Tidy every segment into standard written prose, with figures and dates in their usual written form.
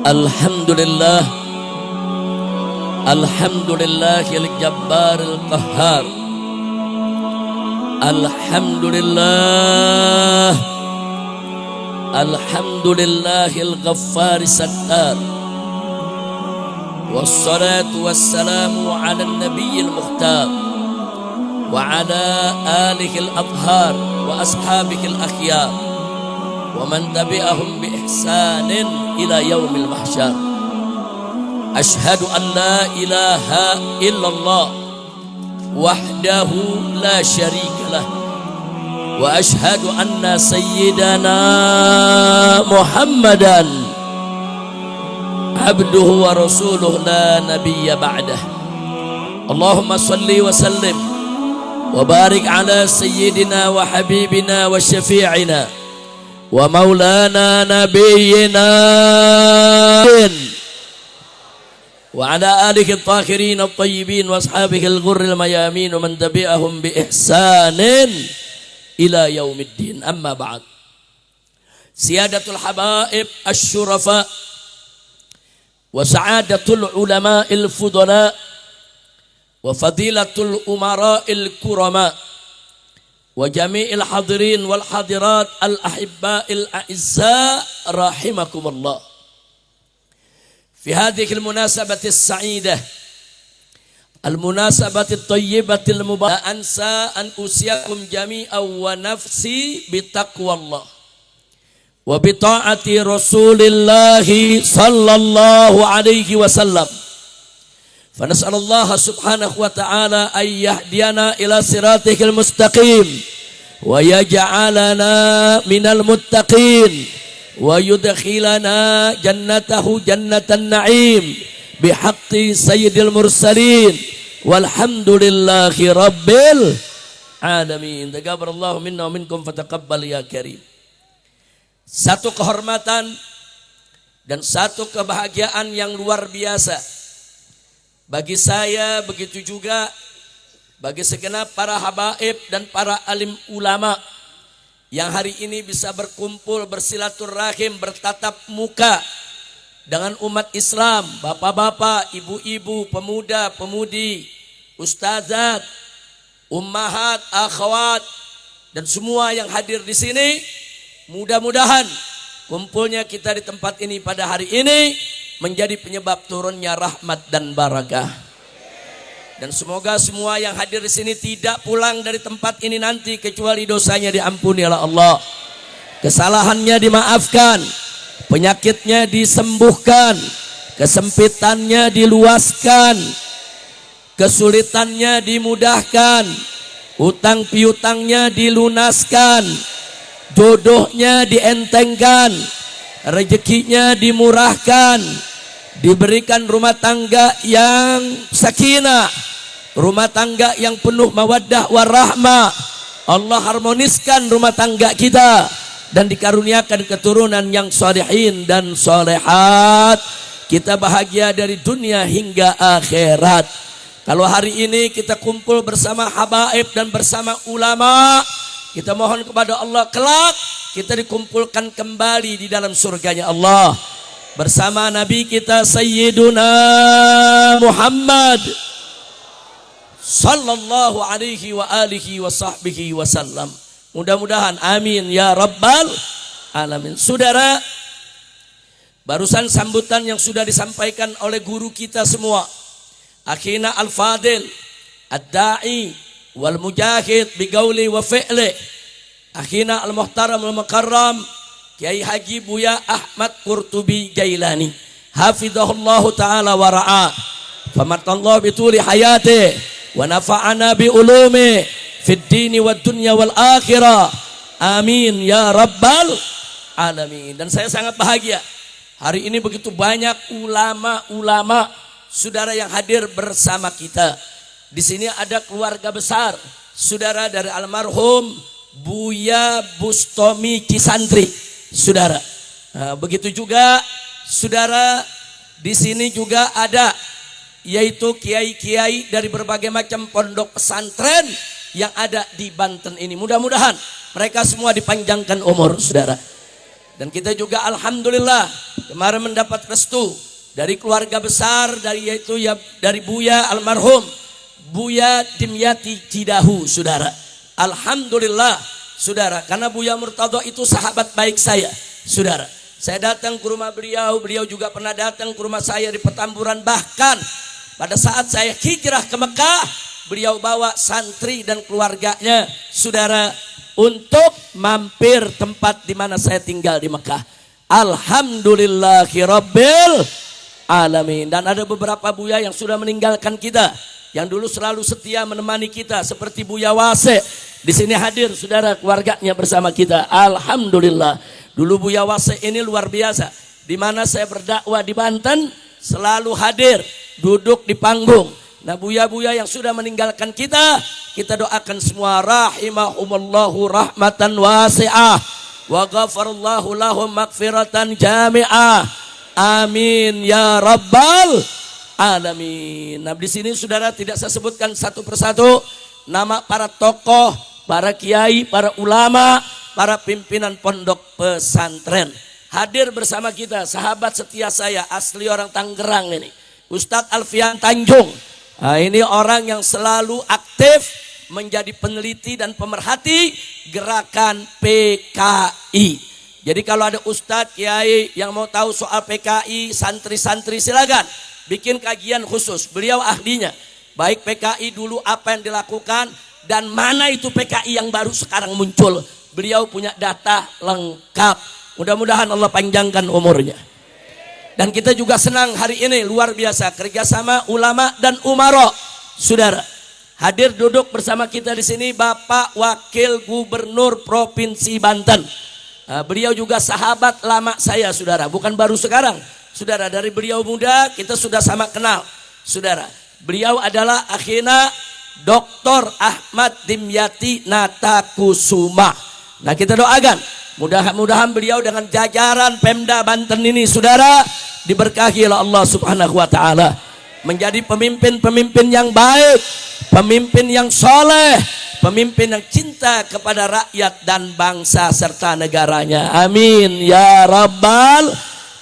Alhamdulillah, Alhamdulillahil Jabbaril Qahhar. Alhamdulillah, Alhamdulillahil Ghaffaris Sattar. Wassalatu wassalamu ala nabiyil mukhtar wa ala alihil adhar wa ashabihil akhyar wa man tabi'ahum bi ihsanin ila yaumil mahsyar. Asyhadu an la ilaha illallah wahdahu la syarikalah wa asyhadu anna sayyidana Muhammadan abduhu wa rasuluh la nabiyya ba'dah. Allahumma salli wa sallim wa barik ala sayyidina wa habibina wa syafi'ina wa maulana nabiyyina wa ala alihi at-tahirin at-tayyibin wa ashabihi al-ghurril mayamin wa man tabi'ahum bi ihsanin ila yaumiddin. Amma ba'd. Siyadatul habaib asy-syurafa wa sa'adatul ulama'il fudala wa fadilatul umara'il kurama wa jami'il hadirin wal hadirat al ahibba'il a'izza rahimakumullah. Fi hadhihi al munasabati as-sa'idah al munasabati at-tayyibatil mubarakah ansa an usiyakum jami'an wa nafsi bi taqwallah wa bi ta'ati Rasulillah sallallahu alaihi wasallam. فنسأل الله سبحانه وتعالى أن يهدينا إلى صراطه المستقيم ويجعلنا من المتقين ويدخلنا جنته جنة النعيم بحق سيد المرسلين والحمد لله رب العالمين. تقبل الله منا ومنكم فتقبل يا كريم. Satu kehormatan dan satu kebahagiaan yang luar biasa bagi saya, begitu juga bagi segenap para habaib dan para alim ulama yang hari ini bisa berkumpul, bersilaturahim, bertatap muka dengan umat Islam, bapak-bapak, ibu-ibu, pemuda, pemudi, ustazat, ummahat, akhwat, dan semua yang hadir di sini. Mudah-mudahan kumpulnya kita di tempat ini pada hari ini menjadi penyebab turunnya rahmat dan barakah. Dan semoga semua yang hadir di sini tidak pulang dari tempat ini nanti kecuali dosanya diampuni oleh Allah, kesalahannya dimaafkan, penyakitnya disembuhkan, kesempitannya diluaskan, kesulitannya dimudahkan, utang piutangnya dilunaskan, jodohnya dientengkan, rezekinya dimurahkan, diberikan rumah tangga yang sakinah, rumah tangga yang penuh mawaddah warahmah. Allah harmoniskan rumah tangga kita dan dikaruniakan keturunan yang salihin dan solehat. Kita bahagia dari dunia hingga akhirat. Kalau hari ini kita kumpul bersama habaib dan bersama ulama, kita mohon kepada Allah kelak kita dikumpulkan kembali di dalam surganya Allah bersama Nabi kita Sayyiduna Muhammad sallallahu alaihi wa alihi wa sahbihi wasallam. Mudah-mudahan amin ya rabbal alamin. Saudara, barusan sambutan yang sudah disampaikan oleh guru kita semua, akhina al-fadil ad-da'i wal mujahid biqauli wa fi'li, akhina al-muhtaram al-mukarram Kiai Haji Buya Ahmad Qurtubi Jailani hafizahullahu ta'ala wa ra'ah, famatallahu bituli hayati wa nafa'ana bi ulumi fid dini wad dunya wal akhirah, amin ya rabbal alamin. Dan saya sangat bahagia hari ini begitu banyak ulama-ulama saudara yang hadir bersama kita. Di sini ada keluarga besar saudara dari almarhum Buya Bustomi Cisantri, saudara. Nah, begitu juga saudara di sini juga ada yaitu kiai-kiai dari berbagai macam pondok pesantren yang ada di Banten ini. Mudah-mudahan mereka semua dipanjangkan umur, saudara. Dan kita juga alhamdulillah kemarin mendapat restu dari keluarga besar, dari Buya almarhum Buya Dimyati Cidahu, saudara. Alhamdulillah, saudara, karena Buya Murtadho itu sahabat baik saya, saudara. Saya datang ke rumah beliau, beliau juga pernah datang ke rumah saya di Petamburan. Bahkan pada saat saya hijrah ke Mekah, beliau bawa santri dan keluarganya, saudara, untuk mampir tempat di mana saya tinggal di Mekah. Alhamdulillahirabbil alamin. Dan ada beberapa buya yang sudah meninggalkan kita, yang dulu selalu setia menemani kita, seperti Buya Wase. Di sini hadir, saudara, keluarganya bersama kita. Alhamdulillah. Dulu Buya Wase ini luar biasa. Di mana saya berdakwah di Banten, selalu hadir, duduk di panggung. Nah, buya-buya yang sudah meninggalkan kita doakan semua rahimahumallahu rahmatan wasi'ah wa ghafarallahu lahum maghfiratan jami'ah. Amin ya rabbal alamin. Nah, di sini saudara tidak saya sebutkan satu persatu nama para tokoh, para kiai, para ulama, para pimpinan pondok pesantren. Hadir bersama kita sahabat setia saya, asli orang Tangerang ini, Ustadz Alfian Tanjung. Nah, ini orang yang selalu aktif menjadi peneliti dan pemerhati gerakan PKI. Jadi kalau ada ustadz, kiai yang mau tahu soal PKI, santri-santri silakan bikin kajian khusus. Beliau ahlinya. Baik PKI dulu apa yang dilakukan dan mana itu PKI yang baru sekarang muncul. Beliau punya data lengkap. Mudah-mudahan Allah panjangkan umurnya. Dan kita juga senang hari ini, luar biasa, kerjasama ulama dan umaro, saudara. Hadir duduk bersama kita di sini Bapak Wakil Gubernur Provinsi Banten. Nah, beliau juga sahabat lama saya, saudara, bukan baru sekarang, saudara. Dari beliau muda kita sudah sama kenal, saudara. Beliau adalah akhina Dr. Ahmad Dimyati Natakusuma. Nah, kita doakan mudah-mudahan beliau dengan jajaran Pemda Banten ini, saudara, diberkahi oleh Allah Subhanahu wa taala, menjadi pemimpin-pemimpin yang baik, pemimpin yang soleh, pemimpin yang cinta kepada rakyat dan bangsa serta negaranya. Amin ya rabbal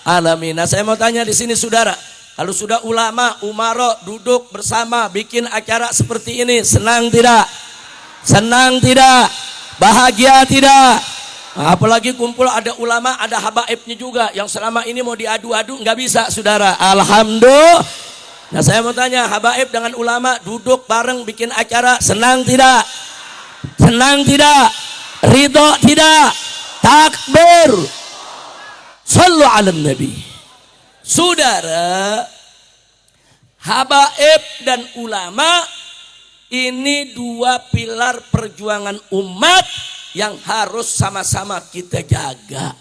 alamin. Nah, saya mau tanya di sini, saudara, kalau sudah ulama, umaro duduk bersama bikin acara seperti ini, senang tidak? Senang tidak? Bahagia tidak? Apalagi kumpul ada ulama, ada habaibnya juga yang selama ini mau diadu-adu nggak bisa, saudara. Alhamdulillah. Nah, saya mau tanya, habaib dengan ulama duduk bareng bikin acara, senang tidak? Senang tidak? Ridho tidak? Takbir. Sallu ala nabi. Saudara, habaib dan ulama ini dua pilar perjuangan umat yang harus sama-sama kita jaga.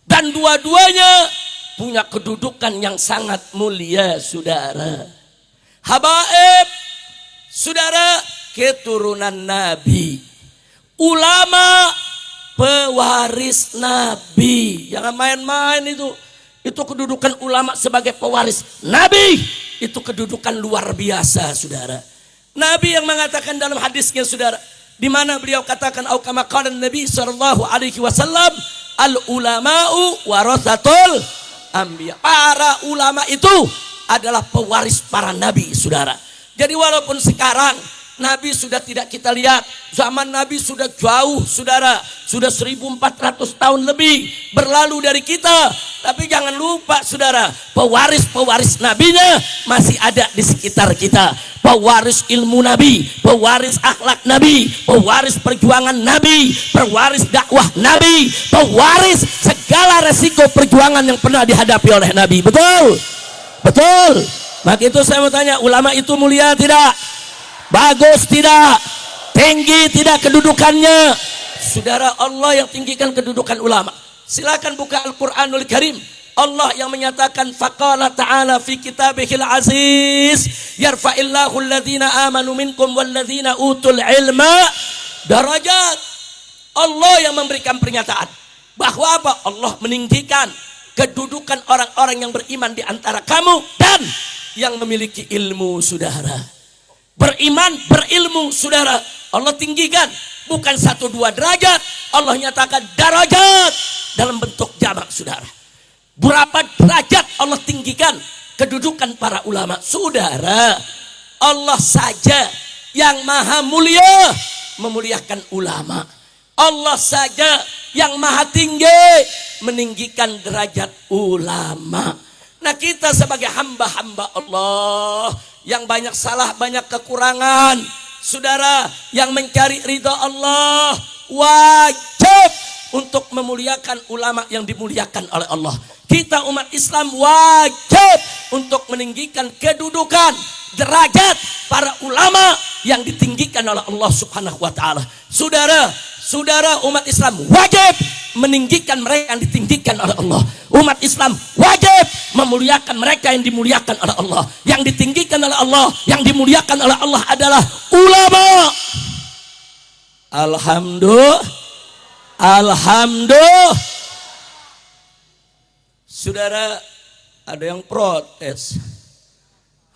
Dan dua-duanya punya kedudukan yang sangat mulia, saudara. Habaib, saudara, keturunan Nabi. Ulama, pewaris Nabi. Jangan main-main itu. Itu kedudukan ulama sebagai pewaris Nabi. Itu kedudukan luar biasa, saudara. Nabi yang mengatakan dalam hadisnya, saudara, di mana beliau katakan, au kama qala Nabi sallallahu alaihi wasallam, al ulama'u warasatul anbiya. Para ulama itu adalah pewaris para nabi, saudara. Jadi walaupun sekarang Nabi sudah tidak kita lihat, zaman Nabi sudah jauh, saudara, sudah 1400 tahun lebih berlalu dari kita, tapi jangan lupa, saudara, pewaris-pewaris nabinya masih ada di sekitar kita. Pewaris ilmu Nabi, pewaris akhlak Nabi, pewaris perjuangan Nabi, pewaris dakwah Nabi, pewaris segala resiko perjuangan yang pernah dihadapi oleh Nabi. Betul? Betul. Maka itu saya mau tanya, ulama itu mulia tidak? Bagus tidak? Tinggi tidak kedudukannya? Saudara, Allah yang tinggikan kedudukan ulama. Silakan buka Al-Quranul Karim. Allah yang menyatakan, faqala ta'ala fi kitabihil aziz, yarfa'illahu alladhina amanu minkum walladhina utul ilma darajat. Allah yang memberikan pernyataan bahwa apa? Allah meninggikan kedudukan orang-orang yang beriman di antara kamu dan yang memiliki ilmu, saudara. Beriman, berilmu, saudara, Allah tinggikan. Bukan 1-2 derajat, Allah nyatakan darajat. dalam bentuk jamak, saudara. Berapa derajat Allah tinggikan kedudukan para ulama, saudara. Allah saja yang maha mulia memuliakan ulama. Allah saja yang maha tinggi meninggikan derajat ulama. Nah, kita sebagai hamba-hamba Allah yang banyak salah, banyak kekurangan, saudara, yang mencari ridha Allah, wajib untuk memuliakan ulama yang dimuliakan oleh Allah. Kita umat Islam wajib untuk meninggikan kedudukan derajat para ulama yang ditinggikan oleh Allah Subhanahu wa taala. Saudara umat Islam wajib meninggikan mereka yang ditinggikan oleh Allah. Umat Islam wajib memuliakan mereka yang dimuliakan oleh Allah. Yang ditinggikan oleh Allah, yang dimuliakan oleh Allah adalah ulama. Alhamdulillah. Saudara, ada yang protes.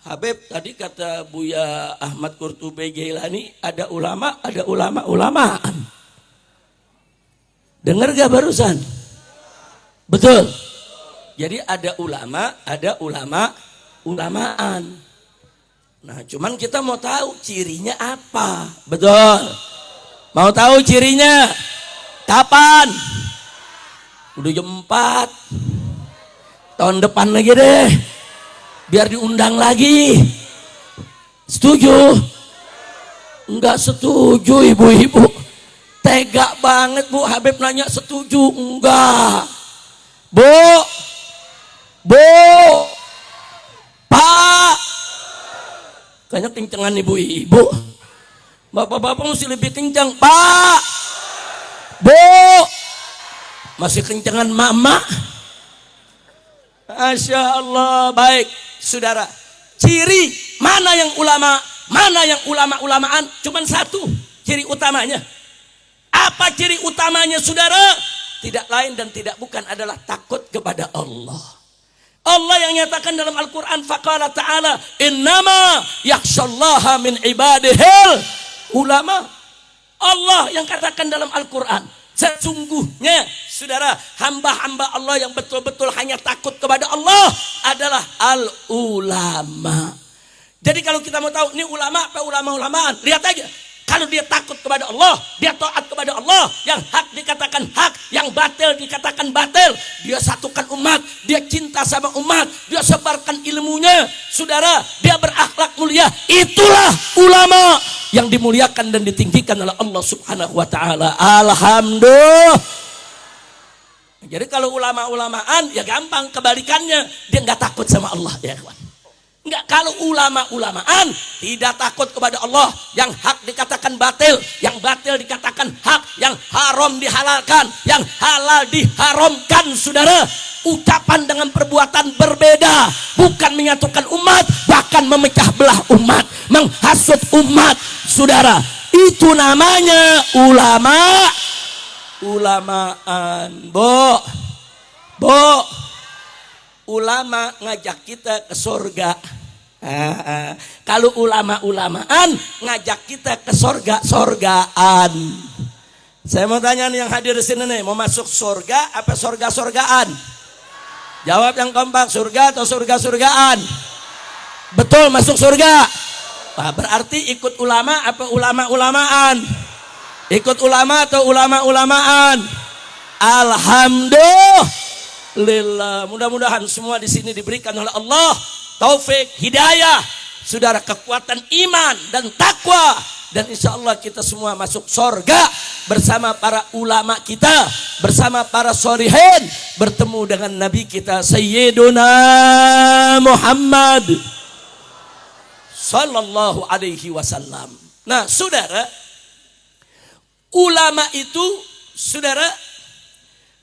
Habib, tadi kata Buya Ahmad Qurtubi Jailani, ada ulama-ulamaan. Dengar gak barusan? Betul. Jadi ada ulama-ulamaan. Nah, cuman kita mau tahu cirinya apa. Betul. Mau tahu cirinya? Kapan? Udah jam 4. Tahun depan lagi deh. Biar diundang lagi. Setuju? Enggak setuju ibu-ibu. Tega banget Bu Habib nanya setuju. Enggak. Bu, Pak. Kayaknya kencengan ibu-ibu. Bapak-bapak mesti lebih kencang. Pak, Bu. Masih kencengan mama. Masya Allah. Baik, saudara. Ciri mana yang ulama, mana yang ulama-ulamaan? Cuman satu ciri utamanya. Apa ciri utamanya, saudara? Tidak lain dan tidak bukan adalah takut kepada Allah. Allah yang nyatakan dalam Al-Quran, faqala ta'ala, innama yakhshallaha min ibadihil ulama. Allah yang katakan dalam Al-Quran, sesungguhnya, saudara, hamba-hamba Allah yang betul-betul hanya takut kepada Allah adalah al-ulama. Jadi kalau kita mau tahu ini ulama apa ulama-ulamaan, lihat aja. Kalau dia takut kepada Allah, dia taat kepada Allah, yang hak dikatakan hak, yang batil dikatakan batil, dia satukan umat, dia cinta sama umat, dia sebarkan ilmunya, saudara, dia berakhlak mulia. Itulah ulama yang dimuliakan dan ditinggikan oleh Allah Subhanahu wa taala. Alhamdulillah. Jadi kalau ulama-ulamaan ya gampang, kebalikannya, dia nggak takut sama Allah, ya kawan. Enggak, kalau ulama-ulamaan tidak takut kepada Allah, yang hak dikatakan batil, yang batil dikatakan hak, yang haram dihalalkan, yang halal diharamkan, saudara. Ucapan dengan perbuatan berbeda, bukan menyatukan umat, bahkan memecah belah umat, menghasut umat, saudara. Itu namanya ulamaan. Ulama ngajak kita ke surga. Kalau ulama-ulamaan ngajak kita ke surgaan. Saya mau tanya nih yang hadir di sini nih, mau masuk surga apa surga-surgaan? Jawab yang kompak, surga atau surga-surgaan? Betul, masuk surga. Wah, berarti ikut ulama apa ulama-ulamaan? Ikut ulama atau ulama-ulamaan? Alhamdulillah. Mudah-mudahan semua di sini diberikan oleh Allah taufik, hidayah, saudara, kekuatan iman dan takwa, dan insya Allah kita semua masuk surga bersama para ulama kita, bersama para sholihin, bertemu dengan Nabi kita Sayyiduna Muhammad sallallahu alaihi wasallam. Nah, saudara, ulama itu, saudara,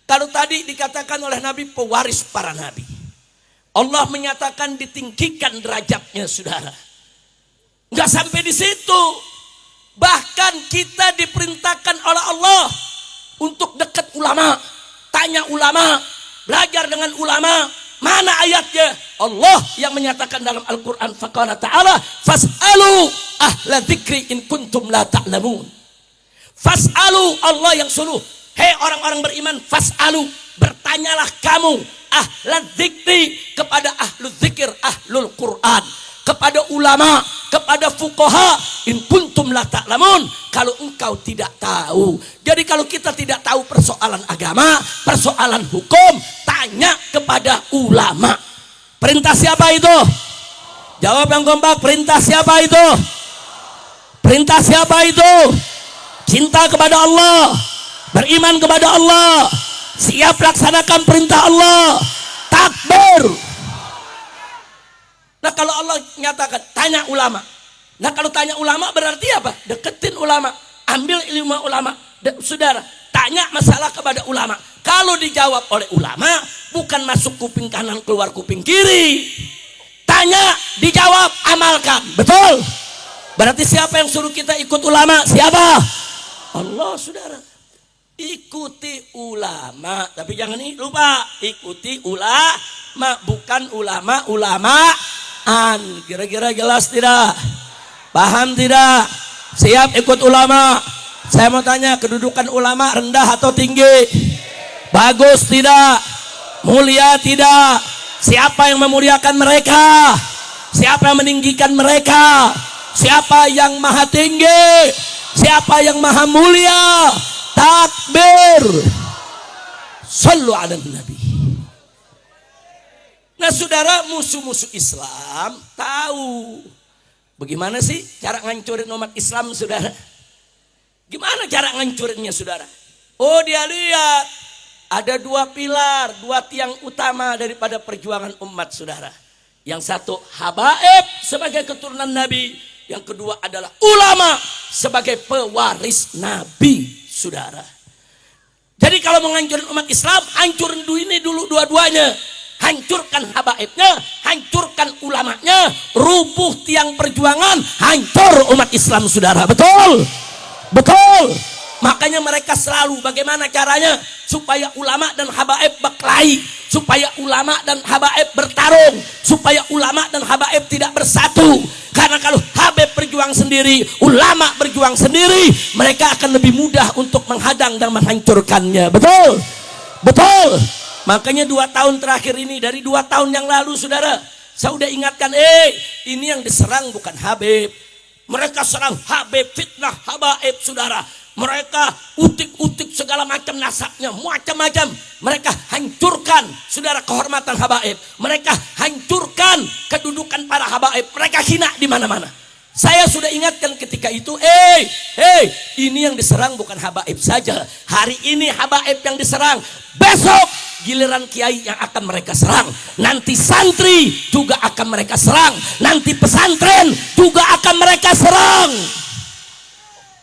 kalau tadi dikatakan oleh Nabi pewaris para nabi, Allah menyatakan ditinggikan derajatnya, saudara. Enggak sampai di situ. Bahkan kita diperintahkan oleh Allah untuk dekat ulama, tanya ulama, belajar dengan ulama. Mana ayatnya? Allah yang menyatakan dalam Al-Quran, faqala ta'ala, fas'alu ahla dzikri in kuntum la ta'lamun. Fas'alu, Allah yang suruh. Hei orang-orang beriman, fas'alu, bertanyalah kamu ahlan dzikri kepada ahlul dzikir, ahlul Quran, kepada ulama, kepada fuqaha, in kuntum la ta'lamun, kalau engkau tidak tahu. Jadi kalau kita tidak tahu persoalan agama, persoalan hukum, tanya kepada ulama. Perintah siapa itu? Jawab yang kompak, perintah siapa itu? Perintah siapa itu? Cinta kepada Allah, beriman kepada Allah, siap laksanakan perintah Allah, takbir. Nah kalau Allah nyatakan tanya ulama, nah kalau tanya ulama berarti apa? Deketin ulama, ambil ilmu ulama. Saudara, tanya masalah kepada ulama. Kalau dijawab oleh ulama, bukan masuk kuping kanan keluar kuping kiri. Tanya, dijawab, amalkan. Betul? Berarti siapa yang suruh kita ikut ulama? Siapa? Allah, saudara. Ikuti ulama, tapi jangan lupa ikuti ulama, bukan ulama-ulamaan. Kira-kira jelas tidak? Paham tidak? Siap ikut ulama? Saya mau tanya, kedudukan ulama rendah atau tinggi? Bagus tidak? Mulia tidak? Siapa yang memuliakan mereka? Siapa yang meninggikan mereka? Siapa yang maha tinggi? Siapa yang maha mulia? Takbir. Sallu ala nabi. Nah saudara, musuh-musuh Islam tahu bagaimana sih cara ngancurin umat Islam, saudara. Gimana cara ngancurinnya, saudara? Oh, dia lihat ada dua pilar, dua tiang utama daripada perjuangan umat, saudara. Yang satu habaib sebagai keturunan Nabi, yang kedua adalah ulama sebagai pewaris Nabi, saudara. Jadi kalau mau ngancurin umat Islam, hancurin dulu dua-duanya. Hancurkan habaibnya, hancurkan ulamanya, rubuh tiang perjuangan, hancur umat Islam, saudara. Betul? Betul. Makanya mereka selalu bagaimana caranya supaya ulama dan habaib berkelahi, supaya ulama dan habaib bertarung, supaya ulama dan habaib tidak bersatu. Karena kalau habaib berjuang sendiri, ulama berjuang sendiri, mereka akan lebih mudah untuk menghadang dan menghancurkannya. Betul? Betul. Makanya 2 tahun terakhir ini, dari 2 tahun yang lalu, saudara, saya udah ingatkan, ini yang diserang bukan Habib. Mereka serang Habib, fitnah habaib, saudara. Mereka utik-utik segala macam nasabnya, macam-macam. Mereka hancurkan, saudara, kehormatan habaib. Mereka hancurkan kedudukan para habaib. Mereka hina di mana-mana. Saya sudah ingatkan ketika itu, ini yang diserang bukan habaib saja. Hari ini habaib yang diserang, besok giliran kiai yang akan mereka serang. Nanti santri juga akan mereka serang. Nanti pesantren juga akan mereka serang.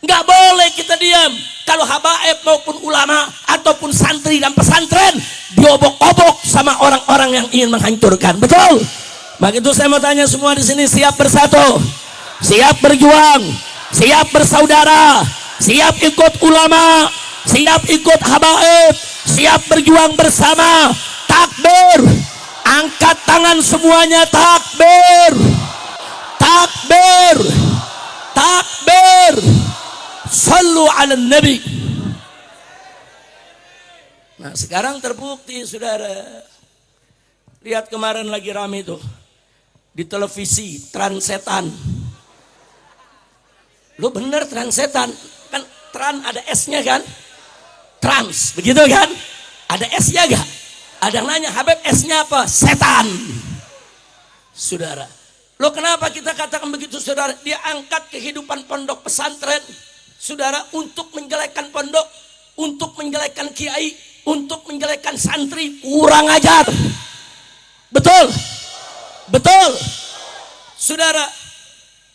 Nggak boleh kita diam. Kalau habaib maupun ulama ataupun santri dan pesantren diobok-obok sama orang-orang yang ingin menghancurkan. Betul? Maka itu saya mau tanya semua di sini, siap bersatu, siap berjuang, siap bersaudara, siap ikut ulama, siap ikut habaib, siap berjuang bersama. Takbir. Angkat tangan semuanya, takbir. Takbir. Takbir. Sallu ala nabi. Nah sekarang terbukti, saudara. Lihat kemarin lagi rame tuh di televisi, Transetan. Lu bener Transetan, kan Tran ada S-nya kan? Trans, begitu kan? Ada S-nya gak? Ada yang nanya, Habib S-nya apa? Setan. Saudara, lo kenapa kita katakan begitu, saudara? Dia angkat kehidupan pondok pesantren, saudara, untuk menjelekkan pondok, untuk menjelekkan kiai, untuk menjelekkan santri. Kurang ajar. Betul? Betul? Saudara,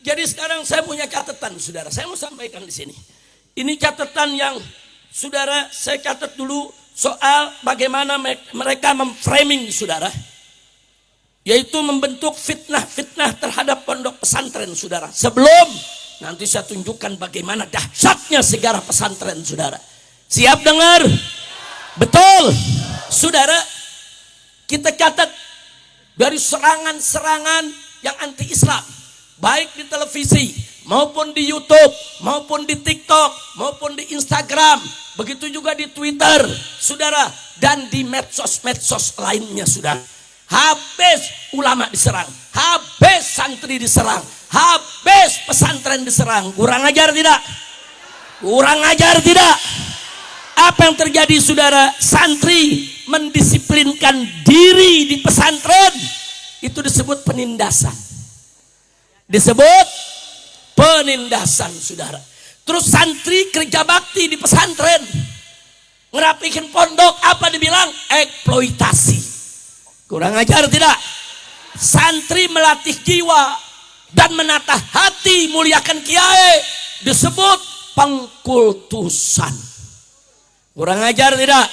jadi sekarang saya punya catatan, saudara. Saya mau sampaikan di sini. Ini catatan yang, saudara, saya catat dulu soal bagaimana mereka memframing, saudara. Yaitu membentuk fitnah-fitnah terhadap pondok pesantren, saudara. Sebelum nanti saya tunjukkan bagaimana dahsyatnya sejarah pesantren, saudara. Siap dengar? Betul. Saudara, kita catat dari serangan-serangan yang anti-Islam, baik di televisi, maupun di YouTube, maupun di TikTok, maupun di Instagram, begitu juga di Twitter, saudara, dan di medsos-medsos lainnya, saudara. Habis ulama diserang, habis santri diserang, habis pesantren diserang. Kurang ajar tidak? Kurang ajar tidak? Apa yang terjadi, saudara? Santri mendisiplinkan diri di pesantren, itu disebut penindasan. Disebut penindasan, saudara. Terus santri kerja bakti di pesantren, ngerapikin pondok, apa dibilang? Eksploitasi. Kurang ajar tidak? Santri melatih jiwa dan menatah hati, muliakan kiai, disebut pengkultusan. Kurang ajar tidak?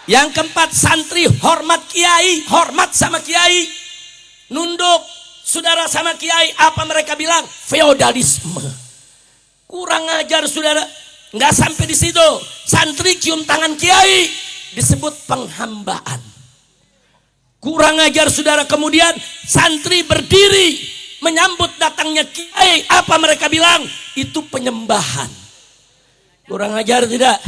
Yang keempat, santri hormat kiai, hormat sama kiai, nunduk saudara sama kiai, apa mereka bilang? Feodalisme. Kurang ajar, saudara. Nggak sampai di situ, santri cium tangan kiai, disebut penghambaan. Kurang ajar, saudara. Kemudian santri berdiri menyambut datangnya kiai, apa mereka bilang? Itu penyembahan. Kurang ajar tidak?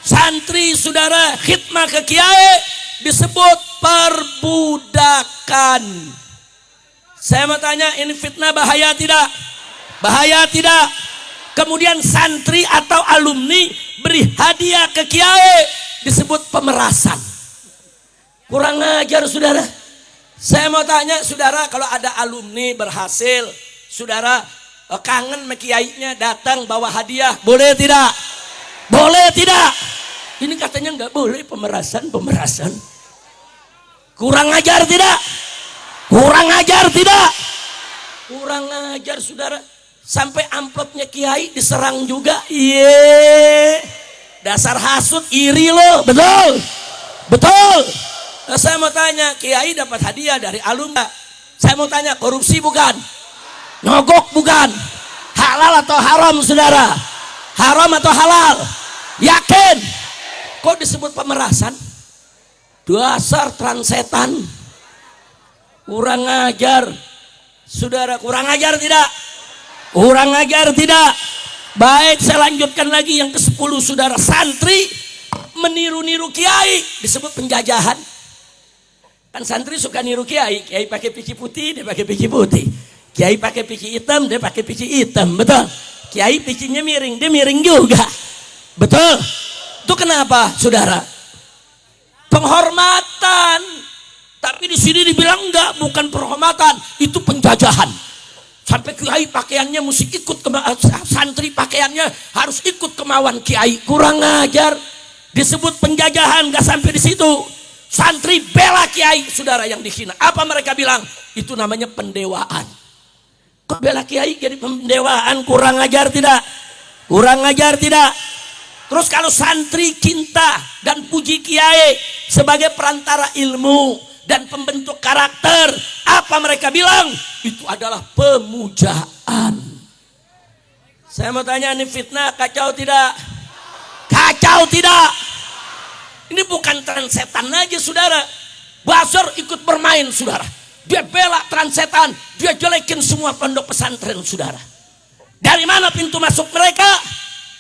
Santri, saudara, khidmah ke kiai disebut perbudakan. Saya mau tanya, ini fitnah bahaya tidak? Bahaya tidak? Kemudian santri atau alumni beri hadiah ke kiai disebut pemerasan. Kurang ajar, saudara. Saya mau tanya, saudara, kalau ada alumni berhasil, saudara kangen sama kiainya, datang bawa hadiah, boleh tidak? Boleh tidak? Ini katanya nggak boleh, pemerasan. Kurang ajar tidak? Kurang ajar tidak? Kurang ajar, saudara. Sampai amplopnya kiai diserang juga. Iye, dasar hasut, iri loh, betul? Betul. Nah, saya mau tanya, kiai dapat hadiah dari alumni. Saya mau tanya, korupsi bukan? Nyogok bukan? Halal atau haram, saudara? Haram atau halal? Yakin? Kok disebut pemerasan? Dasar transetan. Kurang ajar, saudara. Kurang ajar tidak? Kurang ajar tidak? Baik, saya lanjutkan lagi yang ke-10, saudara. Santri meniru-niru kiai disebut penjajahan. Kan santri suka niru kiai. Kiai pakai peci putih, dia pakai peci putih. Kiai pakai peci hitam, dia pakai peci hitam. Betul? Kiai pecinya miring, dia miring juga. Betul? Itu kenapa, saudara? Penghormatan. Tapi di sini dibilang enggak, bukan penghormatan, itu penjajahan. Sampai kiai pakaiannya mesti ikut santri pakaiannya harus ikut kemauan kiai. Kurang ajar. Disebut penjajahan. Enggak sampai di situ. Santri bela kiai, saudara, yang dihina. Apa mereka bilang? Itu namanya pendewaan. Kok bela kiai jadi pendewaan? Kurang ajar tidak? Kurang ajar tidak? Terus kalau santri cinta dan puji kiai sebagai perantara ilmu dan pembentuk karakter, apa mereka bilang? Itu adalah pemujaan. Saya mau tanya, ini fitnah kacau tidak? Kacau tidak? Ini bukan transetan aja, saudara. Buzzer ikut bermain, saudara. Dia bela transetan, dia jelekin semua pondok pesantren, saudara. Dari mana pintu masuk mereka?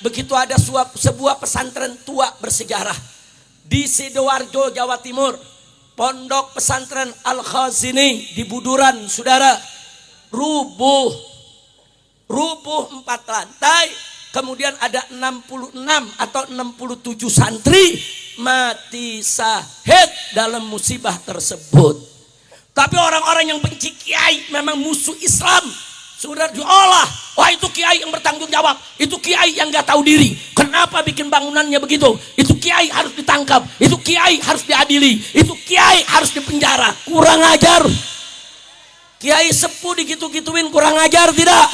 Begitu ada sebuah pesantren tua bersejarah di Sidoarjo, Jawa Timur. Pondok pesantren Al-Khazini di Buduran, saudara. Rubuh 4 lantai. Kemudian ada 66 atau 67 santri mati syahid dalam musibah tersebut. Tapi orang-orang yang benci kiai, memang musuh Islam, sudah diolah. Wah, itu kiai yang bertanggung jawab, itu kiai yang gak tahu diri. Kenapa bikin bangunannya begitu? Itu kiai harus ditangkap, itu kiai harus diadili, itu kiai harus dipenjara. Kurang ajar. Kiai sepuh digitu-gituin, kurang ajar tidak?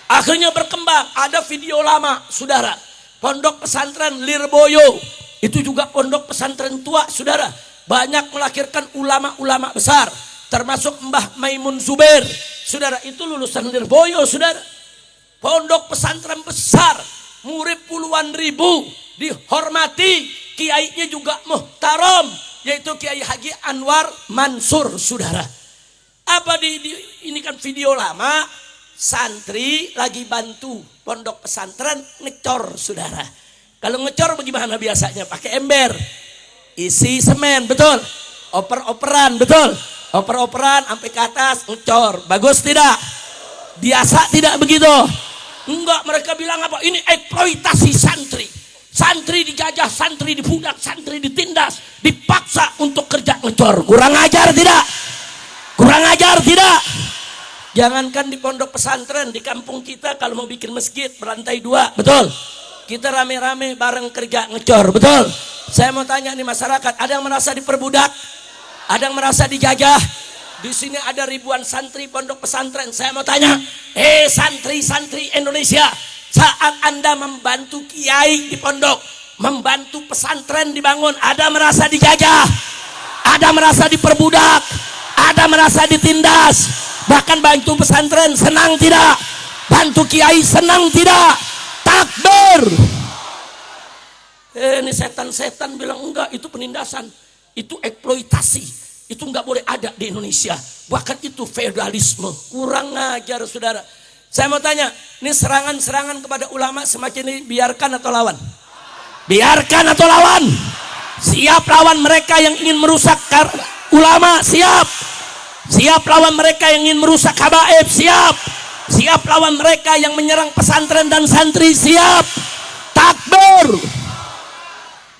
Akhirnya berkembang, ada video lama, saudara. Pondok pesantren Lirboyo, itu juga pondok pesantren tua, saudara. Banyak melahirkan ulama-ulama besar, termasuk Mbah Maimun Zubair, saudara. Itu lulusan Lirboyo, saudara. Pondok pesantren besar, murid puluhan ribu, dihormati. Kiainya juga muhtaram, yaitu Kiai Haji Anwar Mansur, saudara. Apa ini kan video lama. Santri lagi bantu pondok pesantren ngecor, saudara. Kalau ngecor bagaimana biasanya? Pakai ember, isi semen, betul. Oper-operan, betul. Oper-operan sampai ke atas ngecor. Bagus tidak? Biasa tidak begitu? Enggak, mereka bilang apa? Ini eksploitasi santri. Santri dijajah, santri dibudak, santri ditindas, dipaksa untuk kerja ngecor. Kurang ajar tidak? Kurang ajar tidak? Jangankan di pondok pesantren, di kampung kita kalau mau bikin masjid berlantai 2, betul? Kita rame-rame bareng kerja ngecor, betul? Saya mau tanya nih masyarakat, ada yang merasa diperbudak? Ada yang merasa dijajah? Di sini ada ribuan santri pondok pesantren. Saya mau tanya, santri-santri Indonesia, saat Anda membantu kiai di pondok, membantu pesantren dibangun, ada merasa dijajah? Ada merasa diperbudak? Ada merasa ditindas? Bahkan bantu pesantren senang tidak? Bantu kiai senang tidak? Takbir. Ini setan-setan bilang enggak, itu penindasan, itu eksploitasi, itu enggak boleh ada di Indonesia. Bahkan itu feodalisme. Kurang ajar saudara. Saya mau tanya, ini serangan-serangan kepada ulama semakin ini biarkan atau lawan? Biarkan atau lawan? Siap lawan mereka yang ingin merusak ulama, siap. Siap lawan mereka yang ingin merusak habaib, siap. Siap lawan mereka yang menyerang pesantren dan santri, siap. Takbir.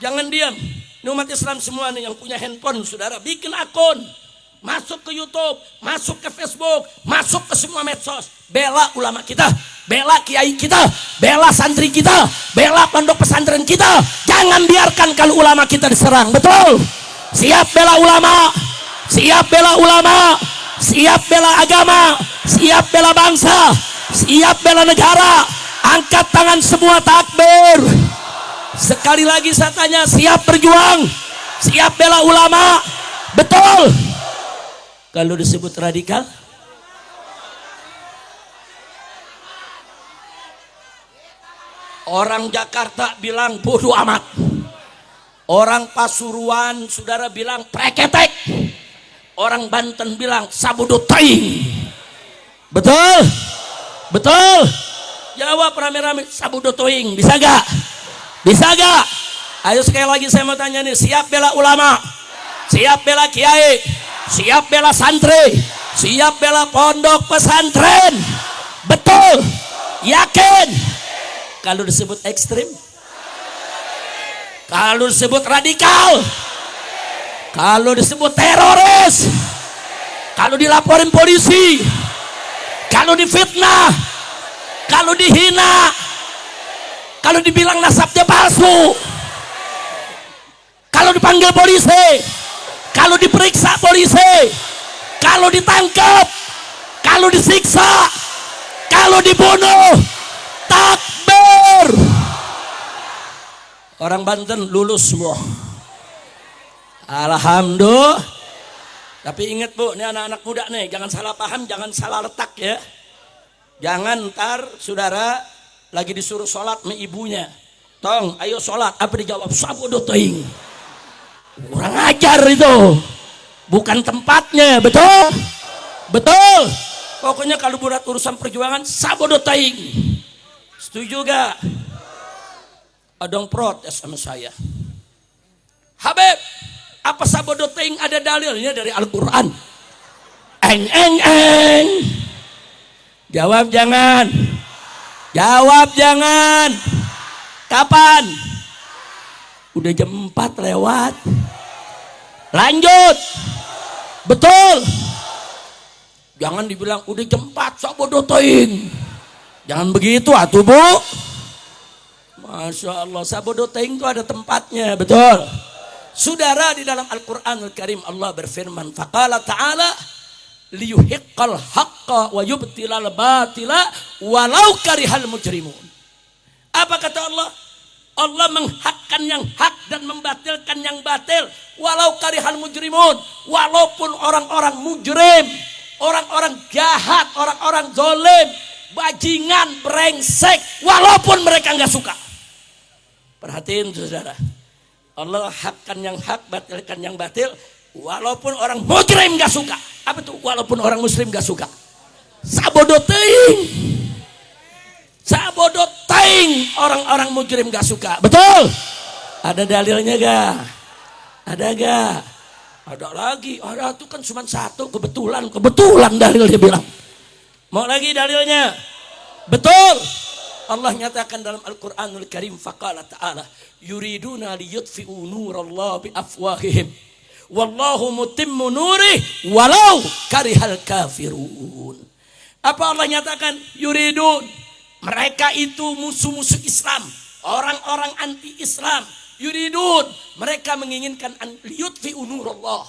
Jangan diam. Ini umat Islam semua nih yang punya handphone, saudara, bikin akun. Masuk ke YouTube, masuk ke Facebook, masuk ke semua medsos. Bela ulama kita, bela kiai kita, bela santri kita, bela pondok pesantren kita. Jangan biarkan kalau ulama kita diserang, betul? Siap bela ulama. Siap bela ulama, siap bela agama, siap bela bangsa, siap bela negara. Angkat tangan semua, takbir. Sekali lagi saya tanya, siap berjuang, siap bela ulama, betul? Kalau disebut radikal, orang Jakarta bilang bodoh amat, orang Pasuruan saudara bilang preketek, orang Banten bilang sabodo taing. Betul? Betul? Jawab rame-rame, sabodo taing. Bisa gak? Bisa gak? Ayo sekali lagi saya mau tanya nih, siap bela ulama, siap bela kiai, siap bela santri, siap bela pondok pesantren. Betul? Yakin? Kalau disebut ekstrim, kalau disebut radikal, kalau disebut teroris, kalau dilaporin polisi, kalau difitnah, kalau dihina, kalau dibilang nasabnya palsu, kalau dipanggil polisi, kalau diperiksa polisi, kalau ditangkap, kalau disiksa, kalau dibunuh, takbir. Orang Banten lulus semua. Alhamdulillah. Tapi ingat bu, ini anak-anak muda nih, jangan salah paham, jangan salah letak ya. Jangan ntar saudara lagi disuruh sholat sama ibunya, tong ayo sholat, apa dijawab sabodo teing. Kurang ajar itu, bukan tempatnya, betul? Betul? Pokoknya kalau buat urusan perjuangan sabodo teing. Setuju gak? Ada yang protes sama saya, Habib, apa sabodo teing ada dalilnya dari Al-Quran? Eng. Jawab jangan. Jawab jangan. Kapan? Udah jam 4 lewat. Lanjut. Betul. Jangan dibilang udah jam 4 sabodo teing. Jangan begitu atuh bu. Masya Allah, sabodo teing itu ada tempatnya, betul. Saudara, di dalam Al-Quranul Karim Allah berfirman, faqala ta'ala liyuhiqqal haqqa wa yubtilal batila walau karihal mujrimun. Apa kata Allah? Allah menghakkan yang hak dan membatilkan yang batil walau karihal mujrimun. Walaupun orang-orang mujrim, orang-orang jahat, orang-orang zalim, bajingan, brengsek, walaupun mereka nggak suka. Perhatiin saudara, Allah hakkan yang hak, batilkan yang batil, walaupun orang mujrim gak suka. Apa itu walaupun orang muslim gak suka? Sabodo teing. Sabodo teing. orang-orang mujrim gak suka. Betul? Ada dalilnya gak? Ada gak? Ada lagi. Ada itu kan cuma satu. Kebetulan dalilnya bilang. Mau lagi dalilnya? Betul. Allah nyatakan dalam Al-Quranul Karim. Faqala ta'ala. Yuriduna liyutfi'u nurallah biafwahihim. Wallahu mutimmu nurih. Walau karihal kafirun. Apa Allah nyatakan? Yuridun. Mereka itu musuh-musuh Islam. Orang-orang anti-Islam. Yuridun. Mereka menginginkan liyutfi'u nurallah.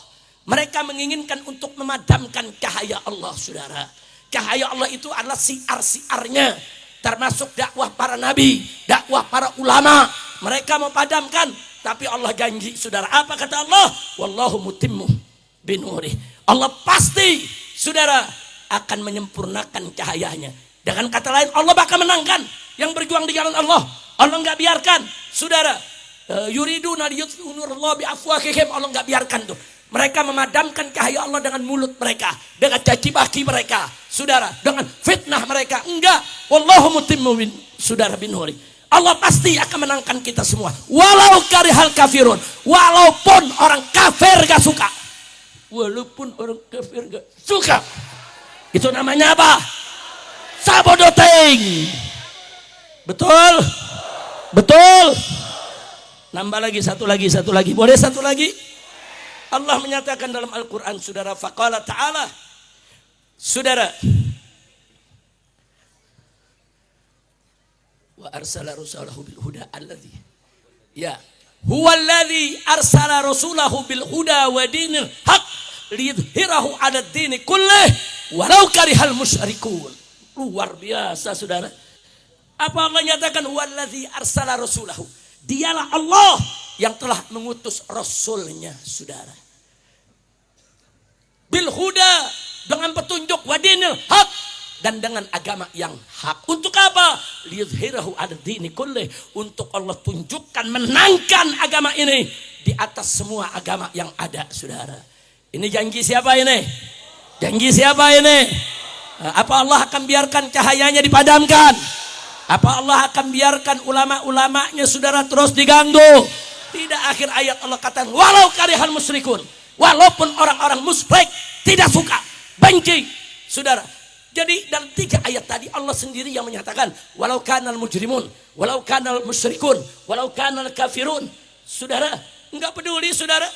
Mereka menginginkan untuk memadamkan cahaya Allah, saudara. Cahaya Allah itu adalah siar-siarnya. Termasuk dakwah para nabi. Dakwah para ulama. Mereka mau padamkan. Tapi Allah janji, saudara. Apa kata Allah? Wallahu mutimmu binurih. Allah pasti, saudara, akan menyempurnakan cahayanya. Dengan kata lain, Allah bakal menangkan yang berjuang di jalan Allah. Allah nggak biarkan, saudara. Yuriduna liyutfi'u nurallah biafwahihim. Allah nggak biarkan tuh. Mereka memadamkan cahaya Allah dengan mulut mereka, dengan caci maki mereka, saudara, dengan fitnah mereka. Enggak. Wallahu mutimmu saudara binuri. Allah pasti akan menangkan kita semua. Walau karihal kafirun. Walaupun orang kafir gak suka. Walaupun orang kafir gak suka. Itu namanya apa? Sabototeng. Betul? Betul? Nambah lagi, satu lagi. Boleh satu lagi? Allah menyatakan dalam Al-Quran, saudara. Faqala ta'ala. Saudara. Wa arsala rasulahu bil huda alladhi. Ya. Huwa alladhi arsala rasulahu bil huda wa dinil haq. Liyudhhirahu ala dini kullih. Walau karihal musyrikun. Luar biasa, saudara. Apa Allah nyatakan? Huwa alladhi arsala rasulahu. Dialah Allah yang telah mengutus Rasulnya, saudara. Bil huda, dengan petunjuk, wadinil haq, dan dengan agama yang hak. Untuk apa? Liyudhhirahu ala dini kullih. Untuk Allah tunjukkan, menangkan agama ini di atas semua agama yang ada, saudara. Ini janji siapa ini? Janji siapa ini? Apa Allah akan biarkan cahayanya dipadamkan? Apa Allah akan biarkan ulama-ulamanya, saudara, terus diganggu? Tidak. Akhir ayat Allah katakan, walau karihal musyrikun. Walaupun orang-orang musyrik tidak suka, benci, saudara. Jadi dalam 3 ayat tadi Allah sendiri yang menyatakan, walau kanal mujrimun, walau kanal musyrikun, walau kanal kafirun. Saudara, enggak peduli, saudara.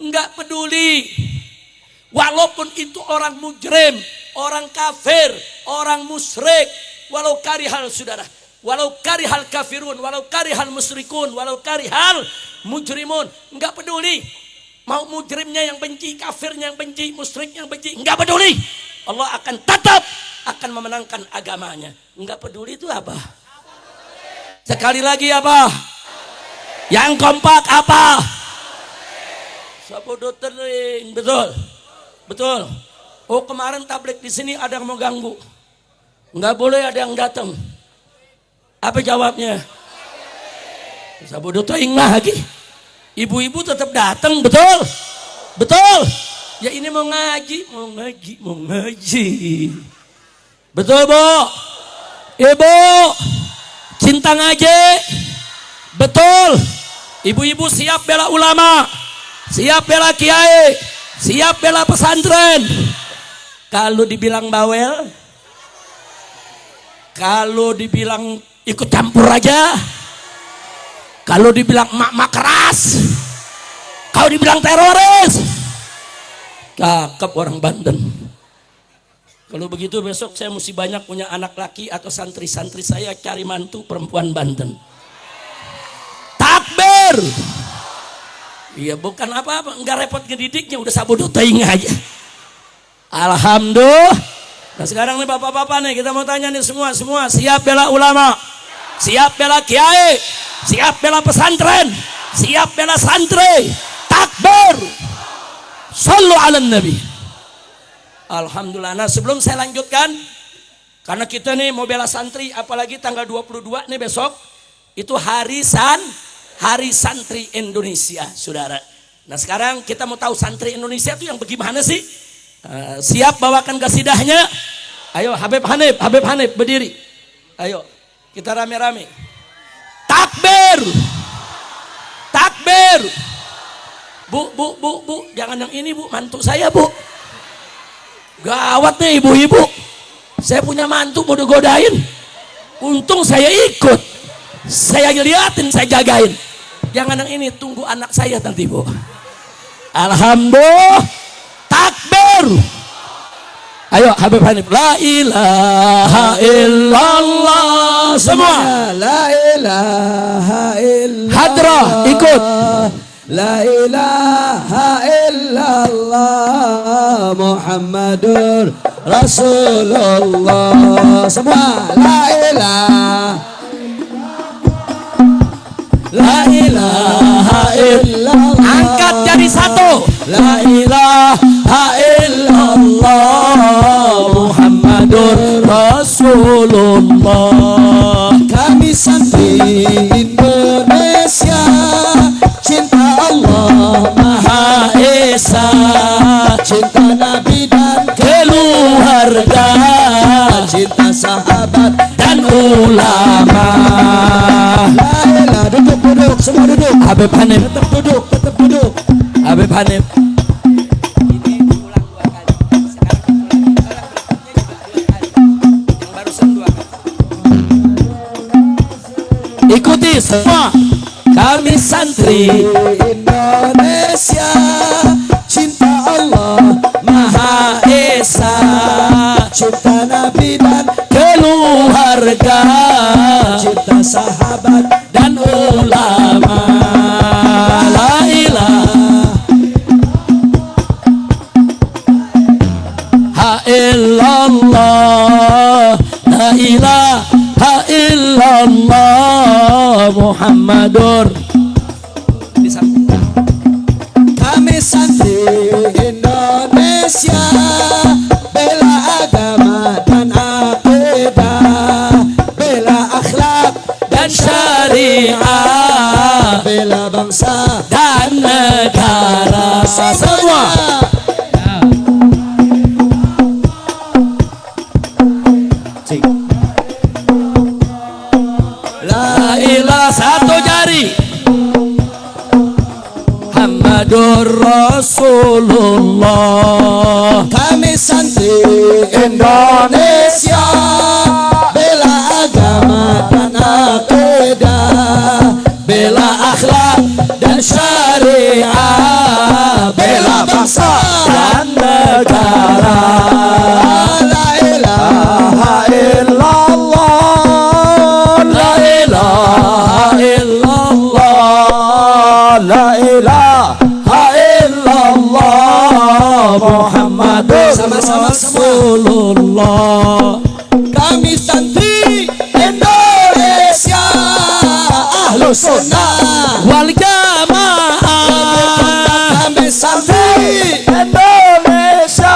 Enggak peduli. Walaupun itu orang mujrim, orang kafir, orang musyrik, walau karihal, saudara. Walau karihal kafirun, walau karihal musyrikun, walau karihal mujrimun. Enggak peduli. Mau mujrimnya yang benci, kafirnya yang benci, musyriknya yang benci, enggak peduli. Allah akan tetap akan memenangkan agamanya. Enggak peduli itu apa? Sekali lagi apa? Yang kompak apa? Sabototeng. Betul. Betul. Oh, kemarin tablik di sini ada yang mau ganggu. Enggak boleh ada yang datang. Apa jawabnya? Sabototeng lagi. Ibu-ibu tetap datang, betul? Betul? Ya ini mau ngaji. Betul, Bu? Ibu, cinta ngaji? Betul? Ibu-ibu siap bela ulama, siap bela kiai, siap bela pesantren. Kalau dibilang bawel, kalau dibilang ikut campur aja, kalau dibilang mak-mak keras, kalau dibilang teroris, cakep orang Banten. Kalau begitu besok saya mesti banyak punya anak laki atau santri-santri saya cari mantu perempuan Banten. Takbir. Iya, bukan apa-apa, enggak repot ngedidiknya, udah sabototeng aja. Alhamdulillah. Nah sekarang nih bapak-bapak nih, kita mau tanya nih semua siap bela ulama, siap bela kiai, siap bela pesantren, siap bela santri. Takbir. Sallu ala nabi. Alhamdulillah. Nah sebelum saya lanjutkan, karena kita nih mau bela santri, apalagi tanggal 22 nih besok, itu hari santri Indonesia, saudara. Nah sekarang kita mau tahu santri Indonesia itu yang bagaimana sih? Siap bawakan kasidahnya? Ayo Habib Hanif berdiri. Ayo kita rame-rame. Takbir. Takbir. Bu, jangan yang ini bu, mantu saya bu. Gawat nih ibu-ibu. Saya punya mantu mau digodain. Untung saya ikut. Saya liatin, saya jagain. Jangan yang ini, tunggu anak saya nanti bu. Alhamdulillah. Takbir. Ayo Habib Hanif. La ilaha illallah. Semua. La ilaha illallah. Hadrah ikut. La ilaha illallah Muhammadur Rasulullah. Semua. La ilaha illallah. Angkat jadi satu. La ilaha illallah Muhammadur Rasulullah. Kami santri Indonesia, cinta Allah Maha Esa, cinta Nabi dan keluarga, cinta sahabat dan ulama. La ilaha. Duduk, semua duduk. Habib Hanif. Tetap duduk. Habib Hanif. Ikuti semua. Kami santri Indonesia, cinta Allah Maha Esa, cinta Nabi dan keluarga, cinta sahabat dan ulama. La ilaha illallah. La ilaha illallah Muhammadur. kami santri Indonesia, bela agama dan akidah, bela akhlak Dan syariah bela bangsa dan negara. Semua. La ilaha, satu jari. Muhammadur Rasulullah. Kami santri Indonesia, bela agama dan akidah, Bela akhlak dan syariah, bela bangsa dan negara. La ilaha illallah. La ilaha illallah. La ilaha illallah Muhammadur Sama-sama semua. Rasulullah. Kami santri Indonesia, Ahlus Sunnah Wal Jamaah. Kami santri Indonesia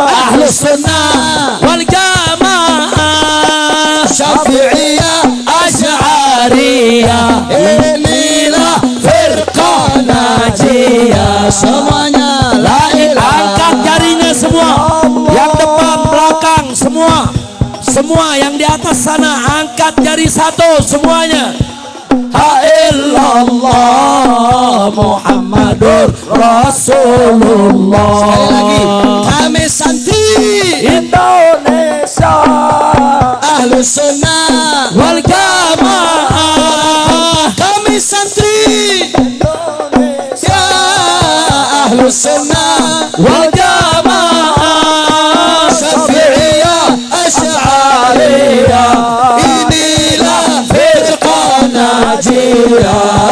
Ahlus Sunnah wal Jamaah, Syafi'iyah Asy'ariyah, inilah firqah najiyah. Semuanya la ilaha. angkat jarinya semua, yang depan belakang semua, semua yang di atas sana angkat jari satu semuanya. La illallah Muhammadur Rasulullah. Sekali lagi, kami santri Indonesia Ahlus Sunnah wal Jamaah. Kami santri Indonesia Ahlus Sunnah Wal Jamaah. Syafi'iyah Asy'ariyah, inilah firqah najiyah.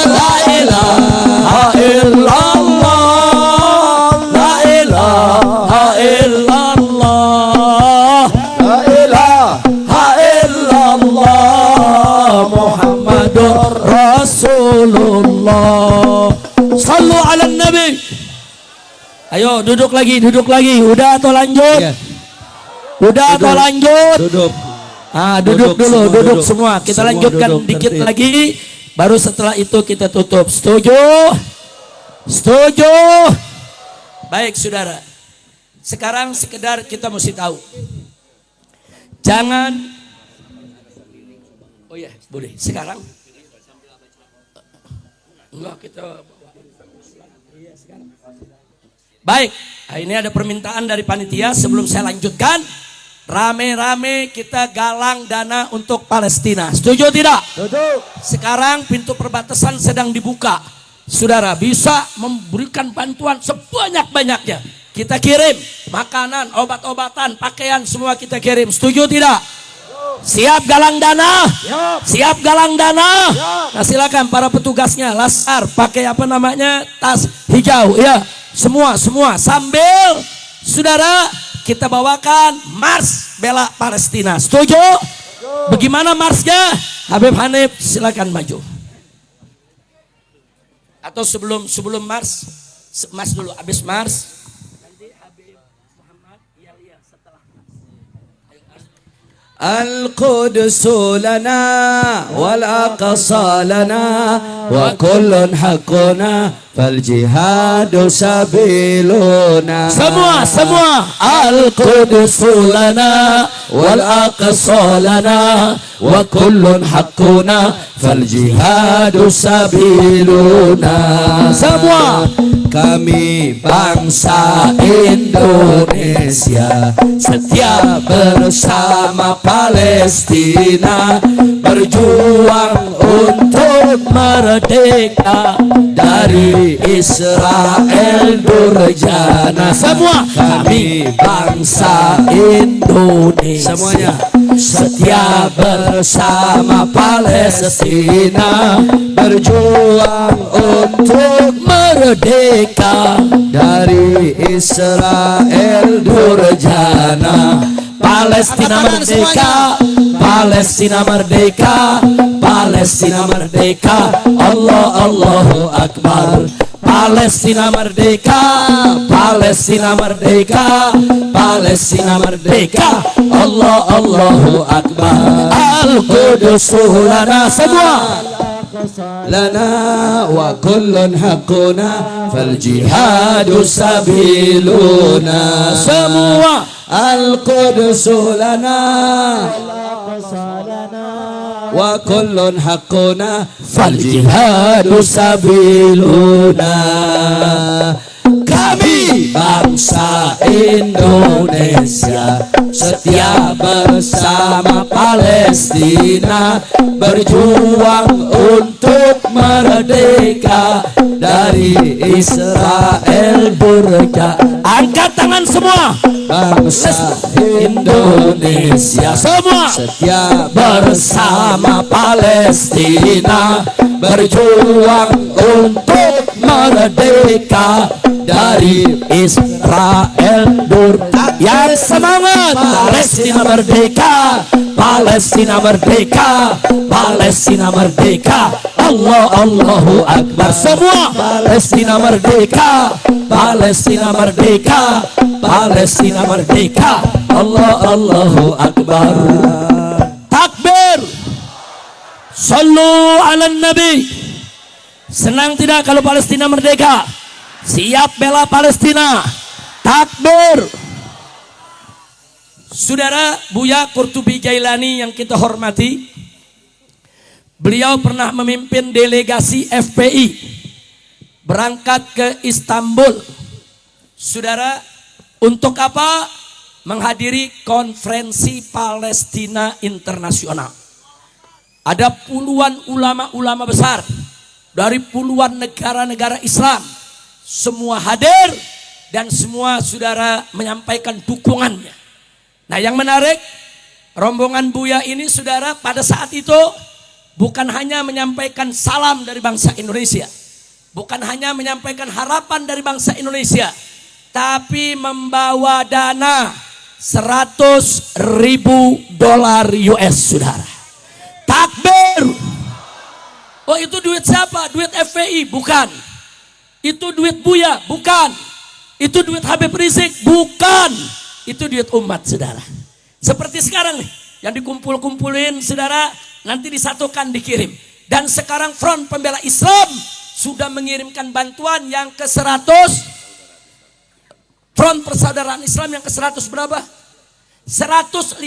La ilaha illallah. La ilaha illallah. La ilaha illallah Muhammadur Rasulullah. Sallu ala Nabi. Ayo duduk lagi. Udah atau lanjut? Ya. Udah atau lanjut? Duduk. Duduk dulu, semua duduk duduk. semua. Kita Semua lanjutkan duduk, dikit tertib. lagi. Baru setelah itu kita tutup. Setuju? Setuju? Baik saudara. Sekarang sekedar kita mesti tahu. Jangan Oh ya, boleh. Sekarang? Enggak, kita... Baik, nah ini ada permintaan dari panitia. Sebelum saya lanjutkan, rame-rame kita galang dana untuk Palestina. Setuju tidak? Setuju. Sekarang pintu perbatasan sedang dibuka. Saudara bisa memberikan bantuan sebanyak-banyaknya. Kita kirim makanan, obat-obatan, pakaian, semua kita kirim. Setuju tidak? Siap galang dana? Siap galang dana? Nah silakan para petugasnya, laskar, pakai apa namanya, tas hijau, ya. Semua sambil saudara kita bawakan mars bela Palestina. Setuju? Bagaimana marsnya? Habib Hanif silakan maju. Atau sebelum mars dulu, habis mars. القدس لنا والأقصى لنا وكل حقنا فالجهاد سبيلنا semua القدس لنا والأقصى لنا وكل حقنا فالجهاد سبيلنا semua kami bangsa Indonesia setia bersama Palestina berjuang untuk merdeka dari Israel durjana. Semua kami bangsa Indonesia semuanya setia bersama Palestina berjuang untuk merdeka dari Israel durjana. Palestina merdeka, Palestina merdeka, Palestina merdeka, Allahu Akbar. Palestina merdeka, Palestina merdeka, Palestina merdeka, Allahu Akbar. Al-Qudus lana, semua lana wa kullun haqquna fal jihadu sabiluna. semua Al-Qudus lana wa kullun haqquna fal jihadu sabiluna. Kami bangsa Indonesia setia bersama Palestina berjuang untuk merdeka dari Israel durjana. angkat tangan semua. Bangsa Indonesia Semua setia bersama Palestina berjuang untuk merdeka dari Israel durjana. yang semangat. Palestina merdeka, Palestina merdeka, Palestina merdeka, Allahu Akbar. Semua Palestina merdeka, Palestina merdeka, Palestina merdeka, Allahu Akbar. Takbir. Sallu ala Nabi. Senang tidak kalau Palestina merdeka? Siap bela Palestina. Takbir. Saudara Buya Qurtubi Jailani yang kita hormati, beliau pernah memimpin delegasi FPI berangkat ke Istanbul. Saudara, untuk apa? Menghadiri konferensi Palestina Internasional. Ada puluhan ulama-ulama besar dari puluhan negara-negara Islam. Semua hadir dan semua saudara menyampaikan dukungannya. Nah yang menarik, rombongan Buya ini saudara pada saat itu bukan hanya menyampaikan salam dari bangsa Indonesia, bukan hanya menyampaikan harapan dari bangsa Indonesia, tapi membawa dana $100.000 US saudara. Takbir. Oh itu duit siapa? Duit FPI? Bukan. Itu duit Buya? Bukan. Itu duit Habib Rizik? Bukan. Itu duit umat saudara. Seperti sekarang nih, yang dikumpul-kumpulin saudara, nanti disatukan dikirim. Dan sekarang Front Pembela Islam sudah mengirimkan bantuan yang ke 100. Front Persaudaraan Islam yang ke 100 berapa? 115.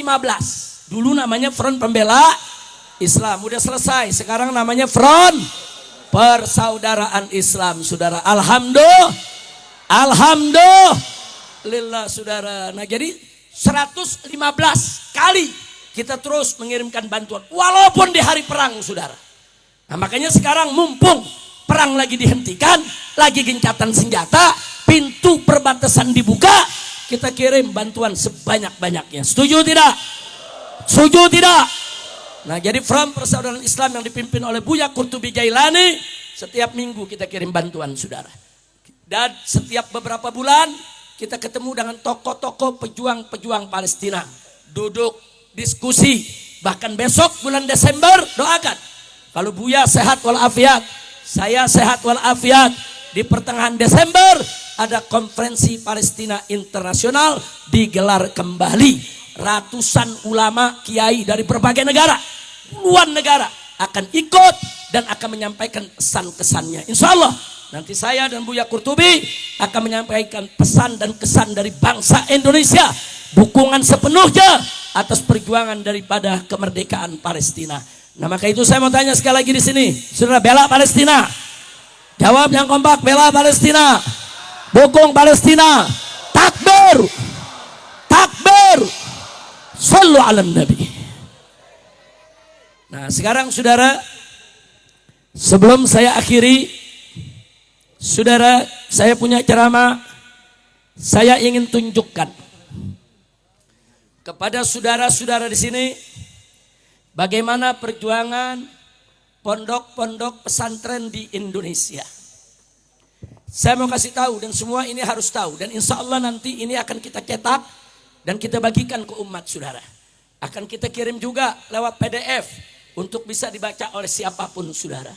Dulu namanya Front Pembela Islam. Udah selesai. Sekarang namanya Front Persaudaraan Islam, saudara. Alhamdulillah, saudara. Nah, jadi 115 kali kita terus mengirimkan bantuan. Walaupun di hari perang, saudara. Nah, makanya sekarang mumpung perang lagi dihentikan, lagi gencatan senjata, pintu perbatasan dibuka, kita kirim bantuan sebanyak-banyaknya. Setuju tidak? Setuju tidak? Nah, jadi Front Persaudaraan Islam yang dipimpin oleh Buya Qurtubi Jailani, setiap minggu kita kirim bantuan, saudara. Dan setiap beberapa bulan kita ketemu dengan tokoh-tokoh pejuang-pejuang Palestina. Duduk, diskusi. Bahkan besok bulan Desember doakan. Kalau Buya sehat walafiat, saya sehat walafiat. Di pertengahan Desember ada konferensi Palestina Internasional digelar kembali. Ratusan ulama, kiai dari berbagai negara, puluhan negara akan ikut dan akan menyampaikan pesan-kesannya. Insya Allah nanti saya dan Buya Qurtubi akan menyampaikan pesan dan kesan dari bangsa Indonesia, dukungan sepenuhnya atas perjuangan daripada kemerdekaan Palestina. Nah, maka itu saya mau tanya sekali lagi di sini, saudara, bela Palestina? Jawab yang kompak, bela Palestina, dukung Palestina, takbir, takbir, sallu ala nabi. Nah, sekarang saudara, sebelum saya akhiri, saudara, saya punya ceramah. Saya ingin tunjukkan kepada saudara-saudara di sini bagaimana perjuangan pondok-pondok pesantren di Indonesia. Saya mau kasih tahu dan semua ini harus tahu, dan insya Allah nanti ini akan kita cetak dan kita bagikan ke umat, saudara. Akan kita kirim juga lewat PDF untuk bisa dibaca oleh siapapun, saudara.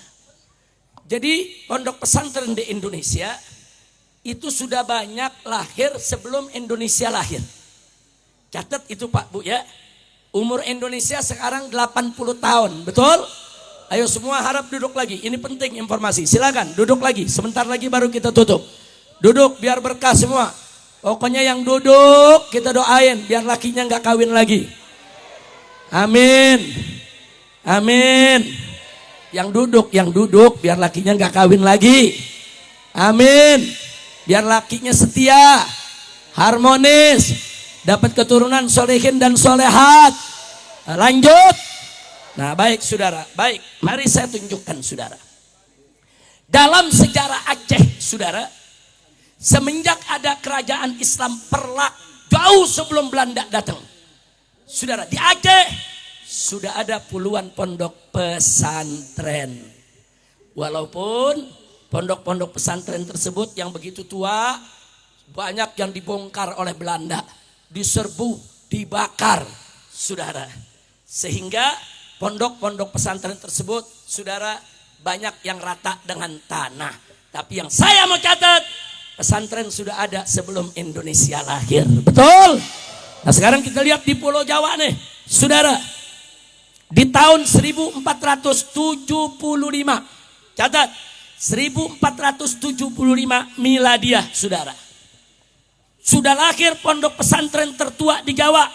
Jadi pondok pesantren di Indonesia itu sudah banyak lahir sebelum Indonesia lahir. Catat itu Pak Bu ya. Umur Indonesia sekarang 80 tahun, betul? Ayo semua harap duduk lagi. Ini penting informasi. Silakan duduk lagi. Sebentar lagi baru kita tutup. Duduk biar berkah semua. Pokoknya yang duduk kita doain biar lakinya nggak kawin lagi. Amin. Amin. Yang duduk biar lakinya nggak kawin lagi. Amin. Biar lakinya setia, harmonis, dapat keturunan solehin dan solehat. Nah, lanjut. Nah, baik saudara, baik. Mari saya tunjukkan saudara. Dalam sejarah Aceh, saudara, semenjak ada kerajaan Islam Perlak jauh sebelum Belanda datang, saudara, di Aceh sudah ada puluhan pondok pesantren. Walaupun pondok-pondok pesantren tersebut yang begitu tua, banyak yang dibongkar oleh Belanda, diserbu, dibakar, saudara. Sehingga pondok-pondok pesantren tersebut, saudara, banyak yang rata dengan tanah. Tapi yang saya mau catat, pesantren sudah ada sebelum Indonesia lahir. Betul? Nah, sekarang kita lihat di Pulau Jawa nih, saudara. Di tahun 1475, catat, 1475 miladiah, saudara. Sudah lahir pondok pesantren tertua di Jawa.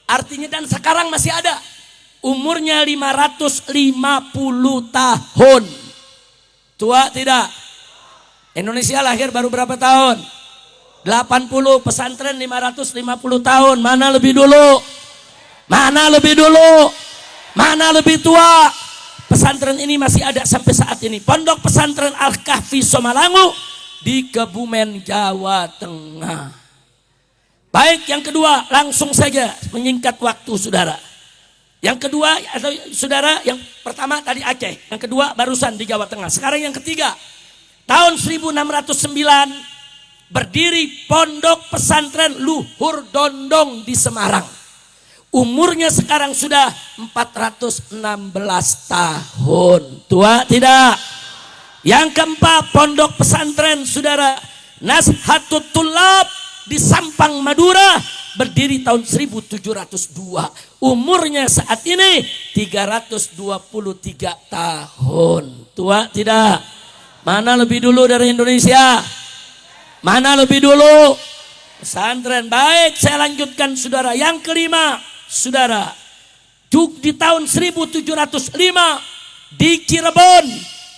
Artinya dan sekarang masih ada. Umurnya 550 tahun. Tua tidak? Indonesia lahir baru berapa tahun? 80, pesantren 550 tahun. Mana lebih dulu? Mana lebih dulu? Mana lebih tua? Pesantren ini masih ada sampai saat ini. Pondok pesantren Al-Kahfi Somalangu di Kebumen, Jawa Tengah. Baik, yang kedua, langsung saja menyingkat waktu, saudara. Yang kedua, atau saudara, yang pertama tadi Aceh, yang kedua barusan di Jawa Tengah. Sekarang yang ketiga, tahun 1609 berdiri pondok pesantren Luhur Dondong di Semarang. Umurnya sekarang sudah 416 tahun. Tua tidak? Yang keempat, pondok pesantren saudara Nashatut Tulab di Sampang, Madura, berdiri tahun 1702. Umurnya saat ini 323 tahun. Tua tidak? Mana lebih dulu dari Indonesia? Mana lebih dulu? Pesantren. Baik, saya lanjutkan saudara. Yang kelima, saudara, di tahun 1705 di Cirebon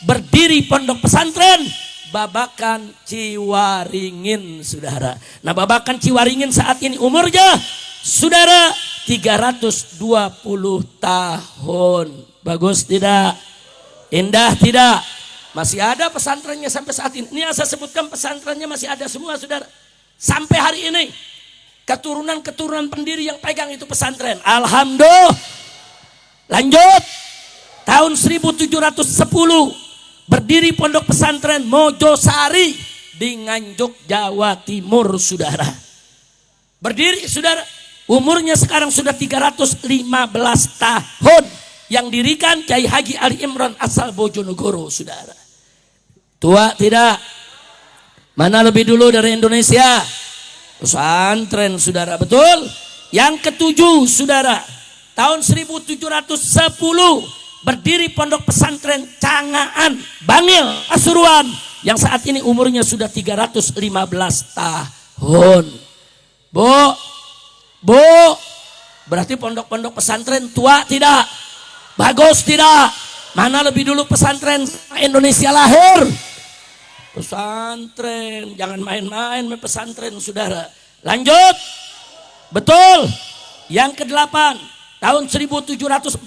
berdiri pondok pesantren Babakan Ciwaringin, saudara. Nah, Babakan Ciwaringin saat ini umurnya, saudara, 320 tahun. Bagus tidak? Indah tidak? Masih ada pesantrennya sampai saat ini. Ini yang saya sebutkan pesantrennya masih ada semua, saudara. Sampai hari ini. Keturunan-keturunan pendiri yang pegang itu pesantren. Alhamdulillah. Lanjut. Tahun 1710. Berdiri pondok pesantren Mojosari di Nganjuk, Jawa Timur, saudara. Berdiri, saudara. Umurnya sekarang sudah 315 tahun. Yang dirikan Kiai Haji Ali Imran asal Bojonegoro, saudara. Tua tidak? Mana lebih dulu dari Indonesia? Pesantren, saudara, betul? Yang ketujuh, saudara. Tahun 1710. Berdiri pondok pesantren Cangaan, Bangil, Pasuruan, yang saat ini umurnya sudah 315 tahun. Bu, berarti pondok-pondok pesantren tua tidak? Bagus tidak? Mana lebih dulu pesantren Indonesia lahir? Pesantren, jangan main-main pesantren, saudara. Lanjut, betul. Yang ke-8. Tahun 1742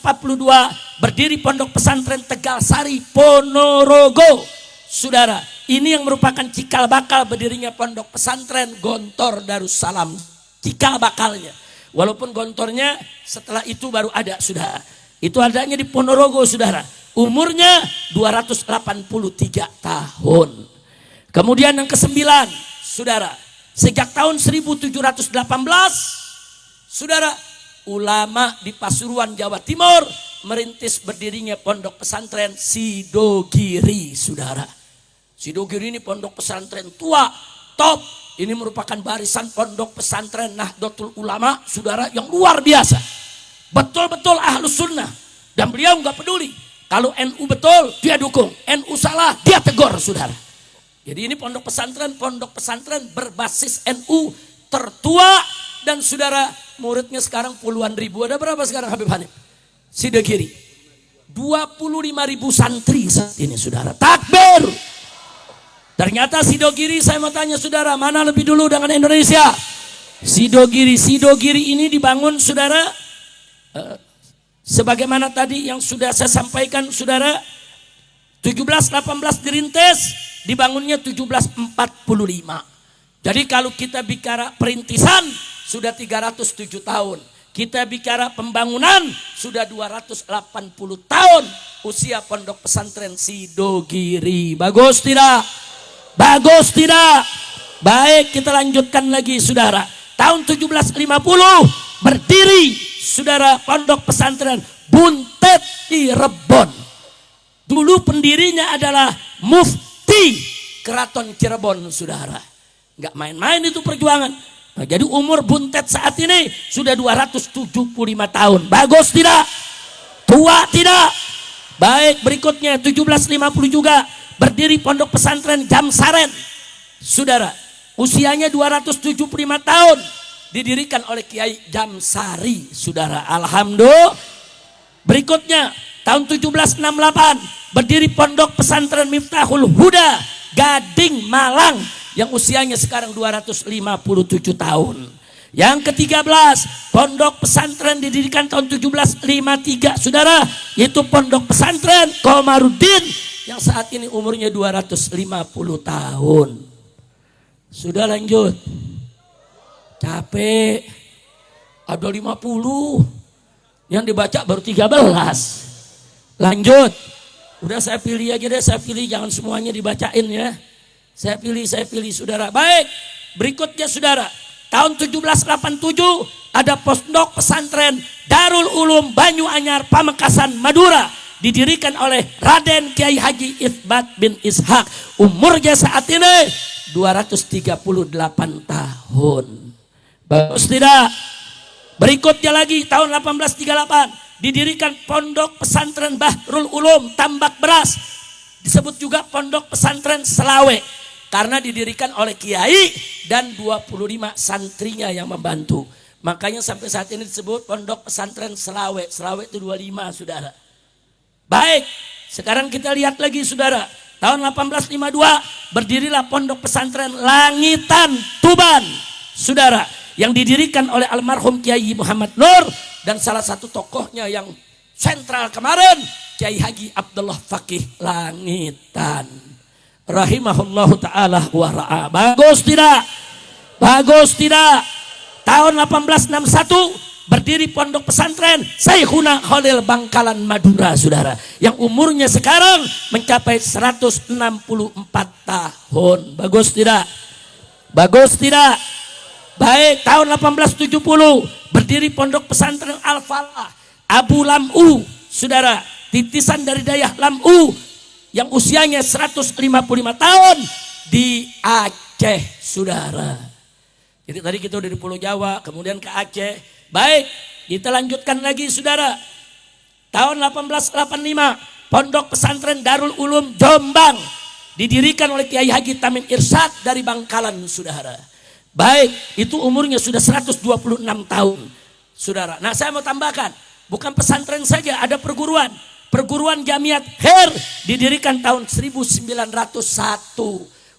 berdiri pondok pesantren Tegal Sari, Ponorogo, saudara. Ini yang merupakan cikal bakal berdirinya pondok pesantren Gontor Darussalam, cikal bakalnya. Walaupun gontornya setelah itu baru ada, saudara. Itu adanya di Ponorogo, saudara. Umurnya 283 tahun. Kemudian yang ke-9, saudara. Sejak tahun 1718, saudara, ulama di Pasuruan, Jawa Timur merintis berdirinya pondok pesantren Sidogiri, saudara. Sidogiri ini pondok pesantren tua, top. Ini merupakan barisan pondok pesantren Nahdlatul Ulama, saudara, yang luar biasa. Betul-betul ahlus sunnah. Dan beliau nggak peduli. Kalau NU betul, dia dukung. NU salah, dia tegur, saudara. Jadi ini pondok pesantren berbasis NU tertua. Dan saudara, muridnya sekarang puluhan ribu. Ada berapa sekarang Habib Hanif? Sidogiri 25.000 santri saat ini, saudara. Takbir. Ternyata Sidogiri, saya mau tanya saudara, mana lebih dulu dengan Indonesia? Sidogiri ini dibangun, saudara, sebagaimana tadi yang sudah saya sampaikan, saudara. 1718 dirintis, dibangunnya 1745. Jadi kalau kita bicara perintisan sudah 307 tahun. Kita bicara pembangunan sudah 280 tahun usia pondok pesantren Sidogiri. Bagus tidak? Bagus tidak? Baik, kita lanjutkan lagi, saudara. Tahun 1750 berdiri, saudara, pondok pesantren Buntet di Rebon. Dulu pendirinya adalah Mufti Keraton Cirebon, saudara. Nggak main-main itu perjuangan. Nah, jadi umur Buntet saat ini sudah 275 tahun. Bagus tidak? Tua tidak? Baik, berikutnya 1750 juga berdiri pondok pesantren Jamsaren, saudara. Usianya 275 tahun. Didirikan oleh Kiai Jamsari, saudara. Alhamdulillah. Berikutnya tahun 1768 berdiri pondok pesantren Miftahul Huda, Gading, Malang, yang usianya sekarang 257 tahun. Yang ke-13, pondok pesantren didirikan tahun 1753, saudara, yaitu pondok pesantren Komarudin yang saat ini umurnya 250 tahun. Sudah lanjut. Capek. Ada 50. Yang dibaca baru 13. Lanjut. Udah saya pilih aja deh, saya pilih, jangan semuanya dibacain ya. Saya pilih, saudara. Baik, berikutnya saudara. Tahun 1787 ada pondok pesantren Darul Ulum Banyuanyar, Pamekasan, Madura. Didirikan oleh Raden Kiai Haji Itsbat bin Ishak. Umurnya saat ini 238 tahun. Bagus tidak? Berikutnya lagi tahun 1838 didirikan pondok pesantren Bahrul Ulum Tambak Beras. Disebut juga pondok pesantren Selawe. Karena didirikan oleh kiai dan 25 santrinya yang membantu. Makanya sampai saat ini disebut Pondok Pesantren Selawe. Selawe itu 25, saudara. Baik, sekarang kita lihat lagi, saudara. Tahun 1852 berdirilah Pondok Pesantren Langitan Tuban, saudara, yang didirikan oleh almarhum Kiai Muhammad Nur dan salah satu tokohnya yang sentral kemarin, Kiai Haji Abdullah Fakih Langitan, rahimahullahu ta'ala wa ra'a. Bagus tidak? Bagus tidak? Tahun 1861 berdiri Pondok Pesantren Syekhuna Khalil Bangkalan Madura, saudara, yang umurnya sekarang mencapai 164 tahun. Bagus tidak? Bagus tidak? Baik, tahun 1870 berdiri Pondok Pesantren Al-Falah Abu Lam'u, saudara, titisan dari Dayah Lam'u yang usianya 155 tahun di Aceh, saudara. Jadi tadi kita udah di Pulau Jawa, kemudian ke Aceh. Baik, kita lanjutkan lagi, saudara. Tahun 1885 Pondok Pesantren Darul Ulum Jombang didirikan oleh Kiai Haji Tamim Irsyad dari Bangkalan, saudara. Baik, itu umurnya sudah 126 tahun, saudara. Nah, saya mau tambahkan, bukan pesantren saja, ada perguruan. Perguruan Jamiat Khair didirikan tahun 1901.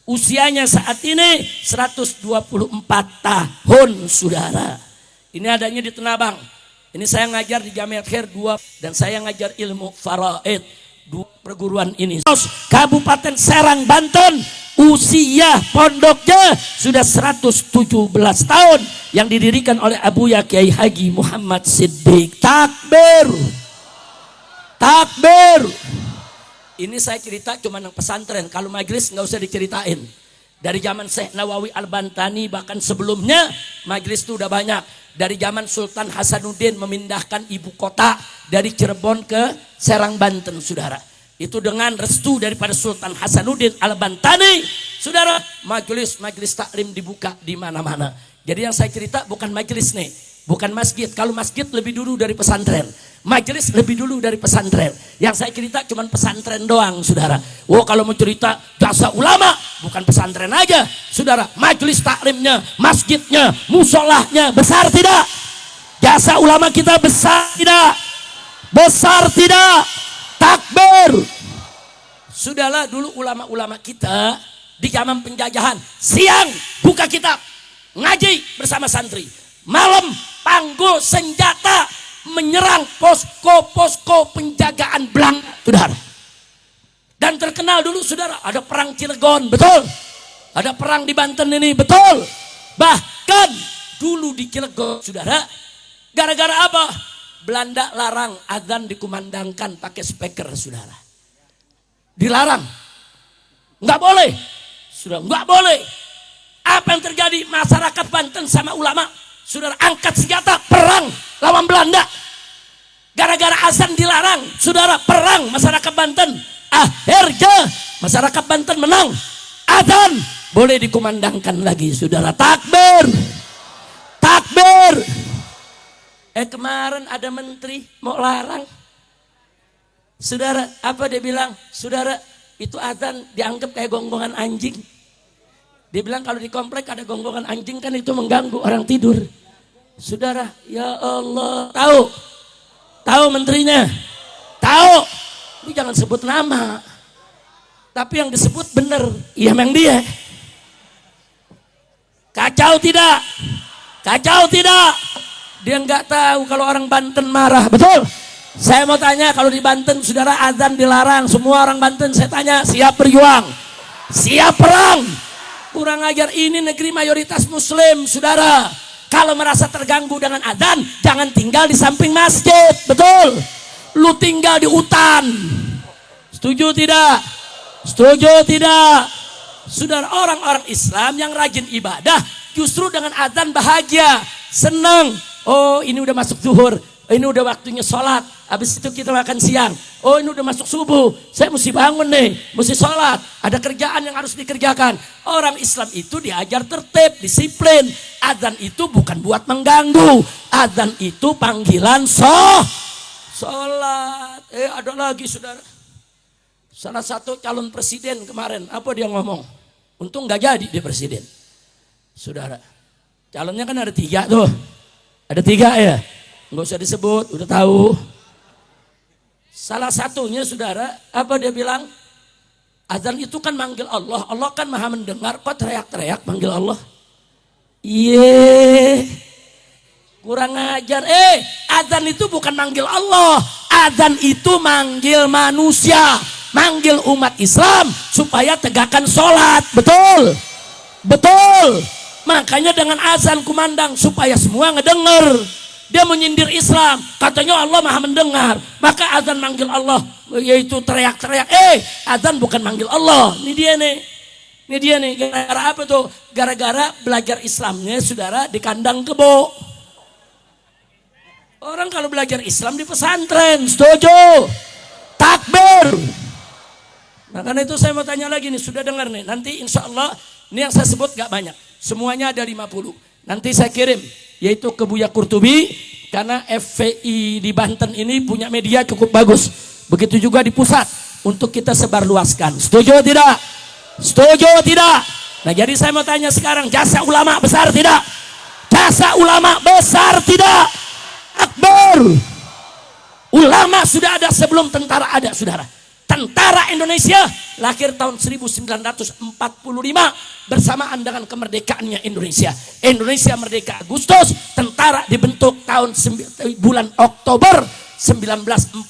Usianya saat ini 124 tahun, saudara. Ini adanya di Tenabang. Ini saya ngajar di Jamiat Khair 2 dan saya ngajar ilmu faraid. Dua perguruan ini. Kabupaten Serang, Banten, usia pondoknya sudah 117 tahun yang didirikan oleh Abuya Kiai Haji Muhammad Siddiq. Takbir. Takbir. Ini saya cerita cuma yang pesantren, kalau majelis nggak usah diceritain. Dari zaman Syekh Nawawi Al-Bantani bahkan sebelumnya majelis itu udah banyak. Dari zaman Sultan Hasanuddin memindahkan ibu kota dari Cirebon ke Serang, Banten, saudara. Itu dengan restu daripada Sultan Hasanuddin Al-Bantani, saudara, majelis taklim dibuka di mana-mana. Jadi yang saya cerita bukan majelis nih, bukan masjid. Kalau masjid lebih dulu dari pesantren. Majelis lebih dulu dari pesantren. Yang saya cerita cuma pesantren doang, saudara. Oh, kalau mau cerita jasa ulama, bukan pesantren aja, saudara. Majelis taklimnya, masjidnya, musolahnya besar tidak? Jasa ulama kita besar tidak? Besar tidak? Takbir. Sudahlah, dulu ulama-ulama kita di zaman penjajahan siang buka kitab, ngaji bersama santri, malam panggul senjata menyerang posko-posko penjagaan Belanda, saudara. Dan terkenal dulu, saudara, ada perang Cilegon, betul. Ada perang di Banten ini, betul. Bahkan dulu di Cilegon, saudara, gara-gara apa? Belanda larang azan dikumandangkan pakai speaker, saudara. Dilarang. Nggak boleh. Saudara, nggak boleh. Apa yang terjadi? Masyarakat Banten sama ulama, saudara, angkat senjata perang lawan Belanda. Gara-gara azan dilarang, saudara, perang masyarakat Banten. Akhirnya masyarakat Banten menang. Azan boleh dikumandangkan lagi, saudara. Takbir. Takbir. Kemarin ada menteri mau larang, saudara. Apa dia bilang? Saudara, itu azan dianggap kayak gonggongan anjing. Dia bilang kalau di komplek ada gonggongan anjing kan itu mengganggu orang tidur. Saudara, ya Allah, tahu menterinya, tahu. Ini jangan sebut nama, tapi yang disebut benar, iya memang dia. Kacau tidak? Kacau tidak? Dia nggak tahu kalau orang Banten marah, betul? Saya mau tanya, kalau di Banten, saudara, azan dilarang, semua orang Banten saya tanya, siap berjuang, siap perang? Kurang ajar, ini negeri mayoritas Muslim, saudara. Kalau merasa terganggu dengan azan, jangan tinggal di samping masjid, betul? Lu tinggal di hutan. Setuju tidak? Setuju tidak? Saudara, orang-orang Islam yang rajin ibadah justru dengan azan bahagia, senang. Oh, ini udah masuk zuhur, ini udah waktunya sholat. Habis itu kita makan siang. Oh, ini udah masuk subuh, saya mesti bangun nih, mesti sholat. Ada kerjaan yang harus dikerjakan. Orang Islam itu diajar tertib, disiplin. Azan itu bukan buat mengganggu. Azan itu panggilan sholat. Ada lagi, saudara. Salah satu calon presiden kemarin, apa dia ngomong? Untung gak jadi dia presiden. Saudara, calonnya kan ada 3 tuh. Ada 3 ya? Nggak usah disebut, udah tahu. Salah satunya saudara, apa dia bilang? Azan itu kan manggil Allah. Allah kan maha mendengar, kok teriak-teriak manggil Allah? Iya, kurang ajar. Azan itu bukan manggil Allah. Azan itu manggil manusia, manggil umat Islam supaya tegakkan sholat. Betul? Betul. Makanya dengan azan kumandang supaya semua ngedenger. Dia menyindir Islam, katanya Allah maha mendengar, maka azan manggil Allah, yaitu teriak-teriak. Azan bukan manggil Allah. Ini dia nih. Gara-gara apa tuh? Gara-gara belajar Islamnya saudara di kandang kebo. Orang kalau belajar Islam di pesantren, setuju? Takbir. Nah karena itu saya mau tanya lagi nih, sudah dengar nih, nanti insya Allah, ini yang saya sebut gak banyak, semuanya ada 50. Nanti saya kirim, yaitu ke Buya Qurtubi, karena FPI di Banten ini punya media cukup bagus. Begitu juga di pusat, untuk kita sebarluaskan. Setuju tidak? Setuju tidak? Nah jadi saya mau tanya sekarang, jasa ulama besar tidak? Jasa ulama besar tidak? Akbar. Ulama sudah ada sebelum tentara ada, saudara. Tentara Indonesia lahir tahun 1945 bersamaan dengan kemerdekaannya Indonesia. Indonesia merdeka Agustus, tentara dibentuk tahun bulan Oktober 1945,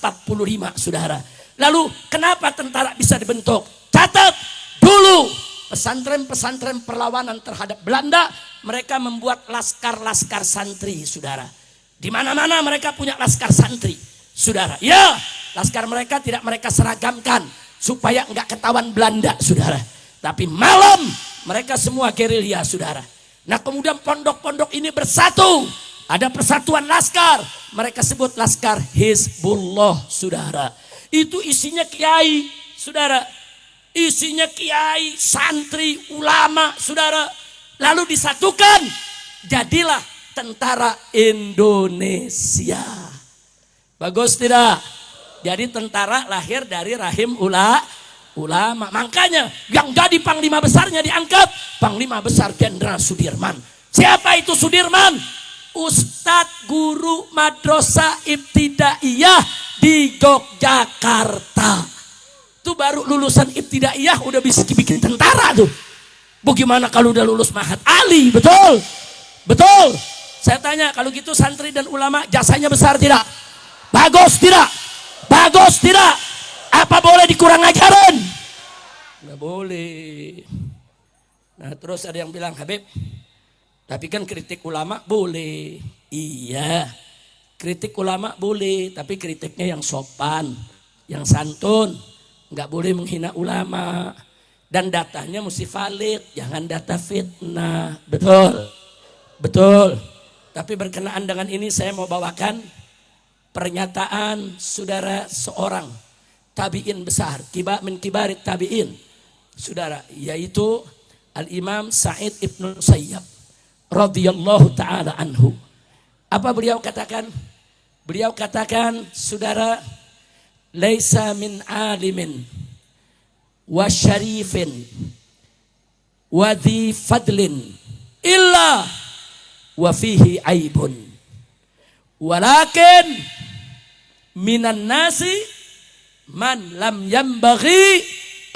saudara. Lalu kenapa tentara bisa dibentuk? Catat dulu, pesantren-pesantren perlawanan terhadap Belanda, mereka membuat laskar-laskar santri, saudara. Di mana-mana mereka punya laskar santri, saudara. Ya, laskar mereka tidak mereka seragamkan supaya enggak ketahuan Belanda, saudara. Tapi malam mereka semua gerilya, saudara. Nah kemudian pondok-pondok ini bersatu. Ada persatuan laskar. Mereka sebut laskar Hizbullah, saudara. Itu isinya kiai, saudara. Isinya kiai, santri, ulama, saudara. Lalu disatukan. Jadilah tentara Indonesia. Bagus tidak? Jadi tentara lahir dari rahim ulama. Makanya yang jadi panglima besarnya diangkat Panglima Besar Jenderal Sudirman. Siapa itu Sudirman? Ustadz guru madrasah ibtidaiyah di Yogyakarta. Itu baru lulusan ibtidaiyah udah bisa bikin tentara tuh. Bagaimana kalau udah lulus Mahat Ali? Betul? Betul? Saya tanya, kalau gitu santri dan ulama jasanya besar tidak? Bagus tidak? Bagus tidak? Apa boleh dikurang ajaran? Nggak boleh. Nah terus ada yang bilang, Habib, tapi kan kritik ulama boleh. Iya, kritik ulama boleh, tapi kritiknya yang sopan, yang santun. Nggak boleh menghina ulama. Dan datanya mesti valid, jangan data fitnah. Betul? Betul. Tapi berkenaan dengan ini saya mau bawakan pernyataan saudara seorang tabi'in besar, min kibarit tabi'in, saudara, yaitu Al-Imam Sa'id Ibn Musayyab radhiyallahu ta'ala anhu. Apa beliau katakan? Beliau katakan, saudara, laisa min alimin wa syarifin wa dhi fadlin illa wa fihi aibun walakin minan nasi man lam yambaghi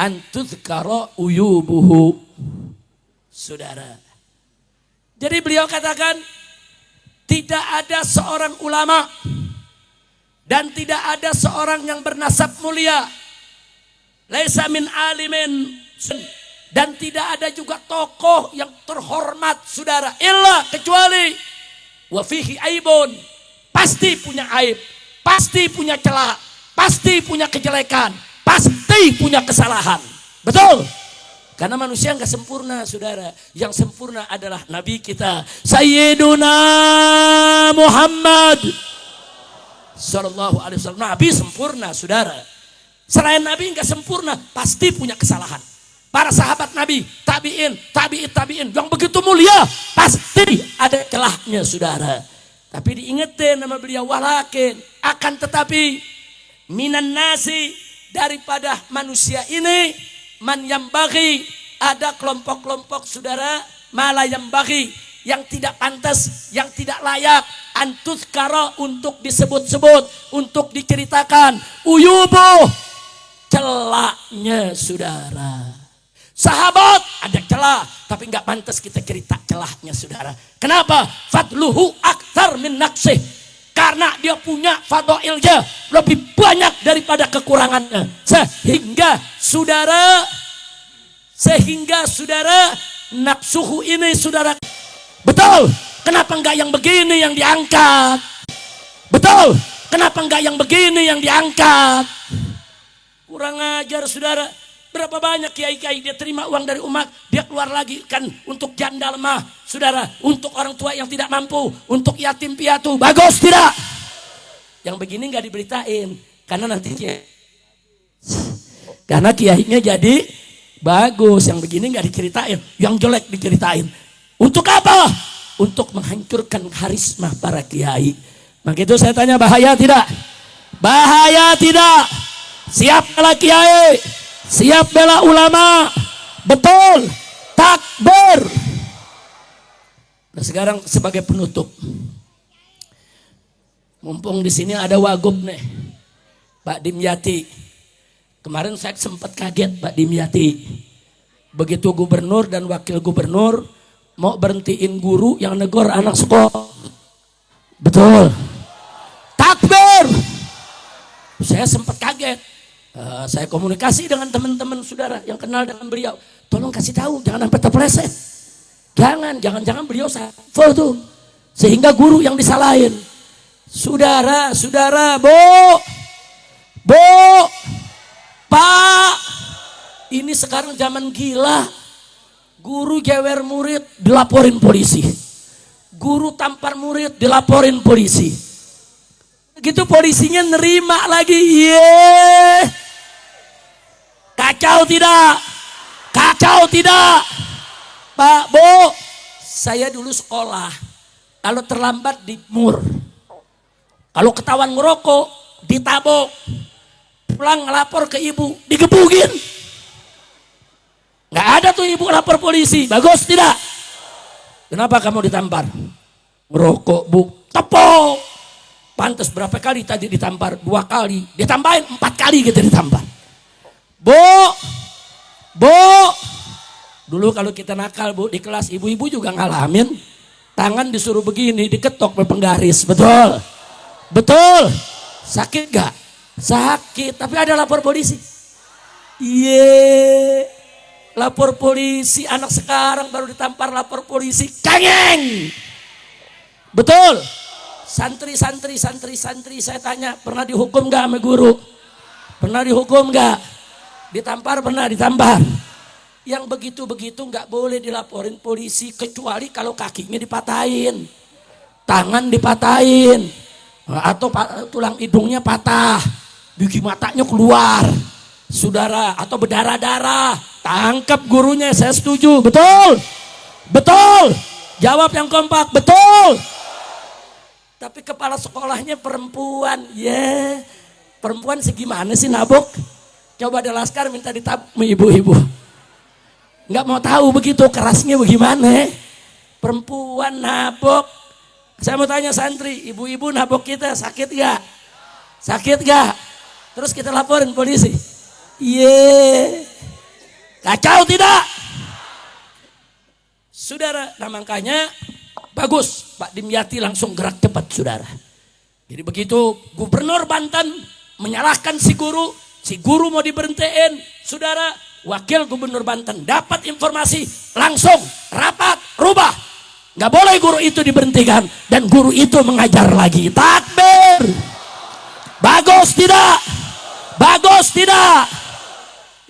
an tuzkara uyubuhu. Saudara, jadi beliau katakan tidak ada seorang ulama dan tidak ada seorang yang bernasab mulia, laisa min alimin, dan tidak ada juga tokoh yang terhormat, saudara, illa kecuali wa fihi aibun, pasti punya aib, pasti punya celah, pasti punya kejelekan, pasti punya kesalahan. Betul? Karena manusia nggak sempurna, saudara. Yang sempurna adalah Nabi kita Sayyiduna Muhammad Sallallahu Alaihi Wasallam. Nabi sempurna, saudara. Selain Nabi nggak sempurna, pasti punya kesalahan. Para sahabat Nabi, tabi'in yang begitu mulia, pasti ada celahnya, saudara. Tapi diingetin nama beliau, walakin, akan tetapi minan nasi, daripada manusia ini, man yang bagi, ada kelompok-kelompok, saudara, malah yang bagi, yang tidak pantas, yang tidak layak, antuzkara untuk disebut-sebut, untuk diceritakan. Uyubuh, celahnya saudara. Sahabat ada celah, tapi nggak pantas kita cerita celahnya saudara. Kenapa? Fadluhu aktsar min naqsih. Karena dia punya fadailnya lebih banyak daripada kekurangannya. Sehingga saudara naqsuhu ini saudara. Betul. Kenapa enggak yang begini yang diangkat? Betul. Kenapa enggak yang begini yang diangkat? Kurang ajar saudara. Berapa banyak kiai-kiai dia terima uang dari umat, dia keluar lagi kan untuk janda lemah, saudara, untuk orang tua yang tidak mampu, untuk yatim piatu. Bagus tidak? Yang begini nggak diberitain, karena nanti karena kiainya jadi bagus. Yang begini nggak diceritain, yang jelek diceritain. Untuk apa? Untuk menghancurkan karisma para kiai. Maka itu saya tanya, bahaya tidak? Bahaya tidak? Siap bela kiai, siap bela ulama, betul, takbir. Nah sekarang sebagai penutup, mumpung di sini ada wagub nih, Pak Dimyati. Kemarin saya sempat kaget Pak Dimyati, begitu gubernur dan wakil gubernur mau berhentiin guru yang negor anak sekolah. Betul, takbir. Saya sempat kaget. Saya komunikasi dengan teman-teman saudara yang kenal dengan beliau. Tolong kasih tahu, jangan sampai terpeleset. Jangan beliau full tuh. Sehingga guru yang disalahin. Saudara, Bu, Pak, ini sekarang zaman gila. Guru jewer murid dilaporin polisi. Guru tampar murid dilaporin polisi. Gitu polisinya nerima lagi. Yeay. Kacau tidak? Kacau tidak? Pak, Bu, saya dulu sekolah. Kalau terlambat di mur. Kalau ketahuan ngerokok, ditabok. Pulang ngelapor ke ibu, digebukin. Nggak ada tuh ibu lapor polisi. Bagus tidak? Kenapa kamu ditampar? Ngerokok, Bu. Tepok. Pantes berapa kali tadi ditampar? 2 kali. Ditambahin 4 kali gitu ditampar. Bu, dulu kalau kita nakal Bu di kelas, ibu-ibu juga ngalamin. Tangan disuruh begini, diketok sama penggaris. Betul? Betul? Sakit gak? Sakit, tapi ada lapor polisi. Iya, lapor polisi. Anak sekarang baru ditampar lapor polisi, kengeng. Betul? Santri saya tanya, pernah dihukum gak sama guru? Pernah dihukum gak? Ditampar pernah ditampar. Yang begitu-begitu nggak boleh dilaporin polisi kecuali kalau kakinya dipatahin, tangan dipatahin, atau tulang hidungnya patah, biji matanya keluar, saudara, atau berdarah-darah, tangkap gurunya. Saya setuju, betul, betul. Jawab yang kompak, betul. Tapi kepala sekolahnya perempuan, perempuan segimana sih nabok? Coba ada laskar minta ditabuk ibu-ibu. Nggak mau tahu begitu kerasnya bagaimana. Perempuan nabok. Saya mau tanya santri, ibu-ibu nabok kita sakit gak? Sakit gak? Terus kita laporin polisi. Kacau tidak? Saudara, nah makanya bagus Pak Dimyati langsung gerak cepat saudara. Jadi begitu gubernur Banten menyalahkan si guru mau diberhentiin, saudara, wakil gubernur Banten dapat informasi, langsung rapat, rubah. Nggak boleh guru itu diberhentikan dan guru itu mengajar lagi. Takbir. Bagus tidak? Bagus tidak?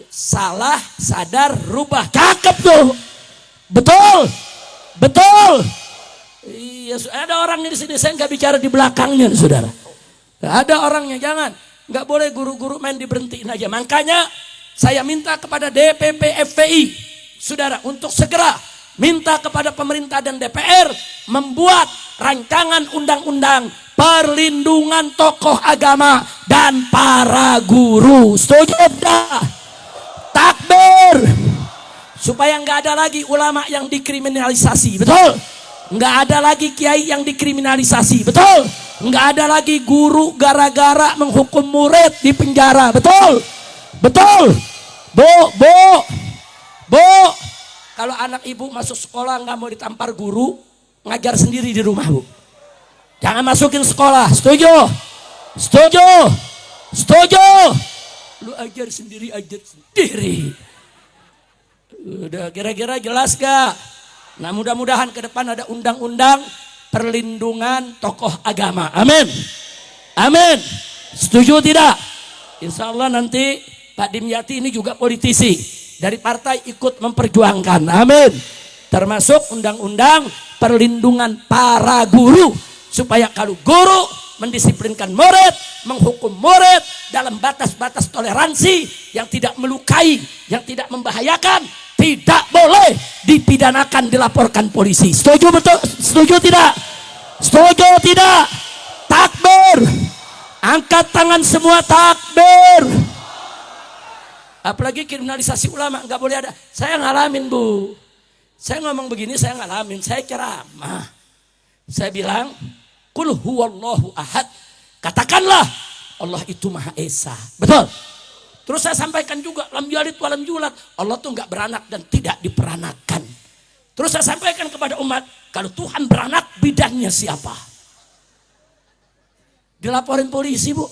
Salah, sadar, rubah. Cakep tuh. Betul. Betul. Iya, ada orangnya di sini, saya nggak bicara di belakangnya, saudara. Ada orangnya, jangan. Nggak boleh guru-guru main diberhentiin aja. Makanya saya minta kepada DPP FPI, saudara, untuk segera minta kepada pemerintah dan DPR membuat rancangan undang-undang perlindungan tokoh agama dan para guru. Setuju dah? Takbir. Supaya nggak ada lagi ulama yang dikriminalisasi. Betul? Nggak ada lagi kiai yang dikriminalisasi, betul? Nggak ada lagi guru gara-gara menghukum murid di penjara, betul? Betul? Bu, kalau anak ibu masuk sekolah nggak mau ditampar guru, ngajar sendiri di rumah, Bu. Jangan masukin sekolah, setuju? Setuju? Setuju? Lu ajar sendiri. Udah kira-kira jelas gak? Nah mudah-mudahan ke depan ada undang-undang perlindungan tokoh agama. Amin. Amin. Setuju tidak? Insya Allah nanti Pak Dimyati ini juga politisi. Dari partai ikut memperjuangkan. Amin. Termasuk undang-undang perlindungan para guru. Supaya kalau guru mendisiplinkan murid, menghukum murid dalam batas-batas toleransi yang tidak melukai, yang tidak membahayakan, tidak boleh dipidanakan, dilaporkan polisi. Setuju betul? Setuju tidak? Setuju tidak? Takbir. Angkat tangan semua, takbir. Apalagi kriminalisasi ulama nggak boleh ada. Saya ngalamin, Bu. Saya ngomong begini, saya ngalamin. Saya ceramah. Saya bilang, Qul huwallahu ahad. Katakanlah Allah itu Maha Esa. Betul. Terus saya sampaikan juga lam yalid walam yulad. Allah tuh enggak beranak dan tidak diperanakan. Terus saya sampaikan kepada umat, kalau Tuhan beranak bidannya siapa? Dilaporin polisi, Bu.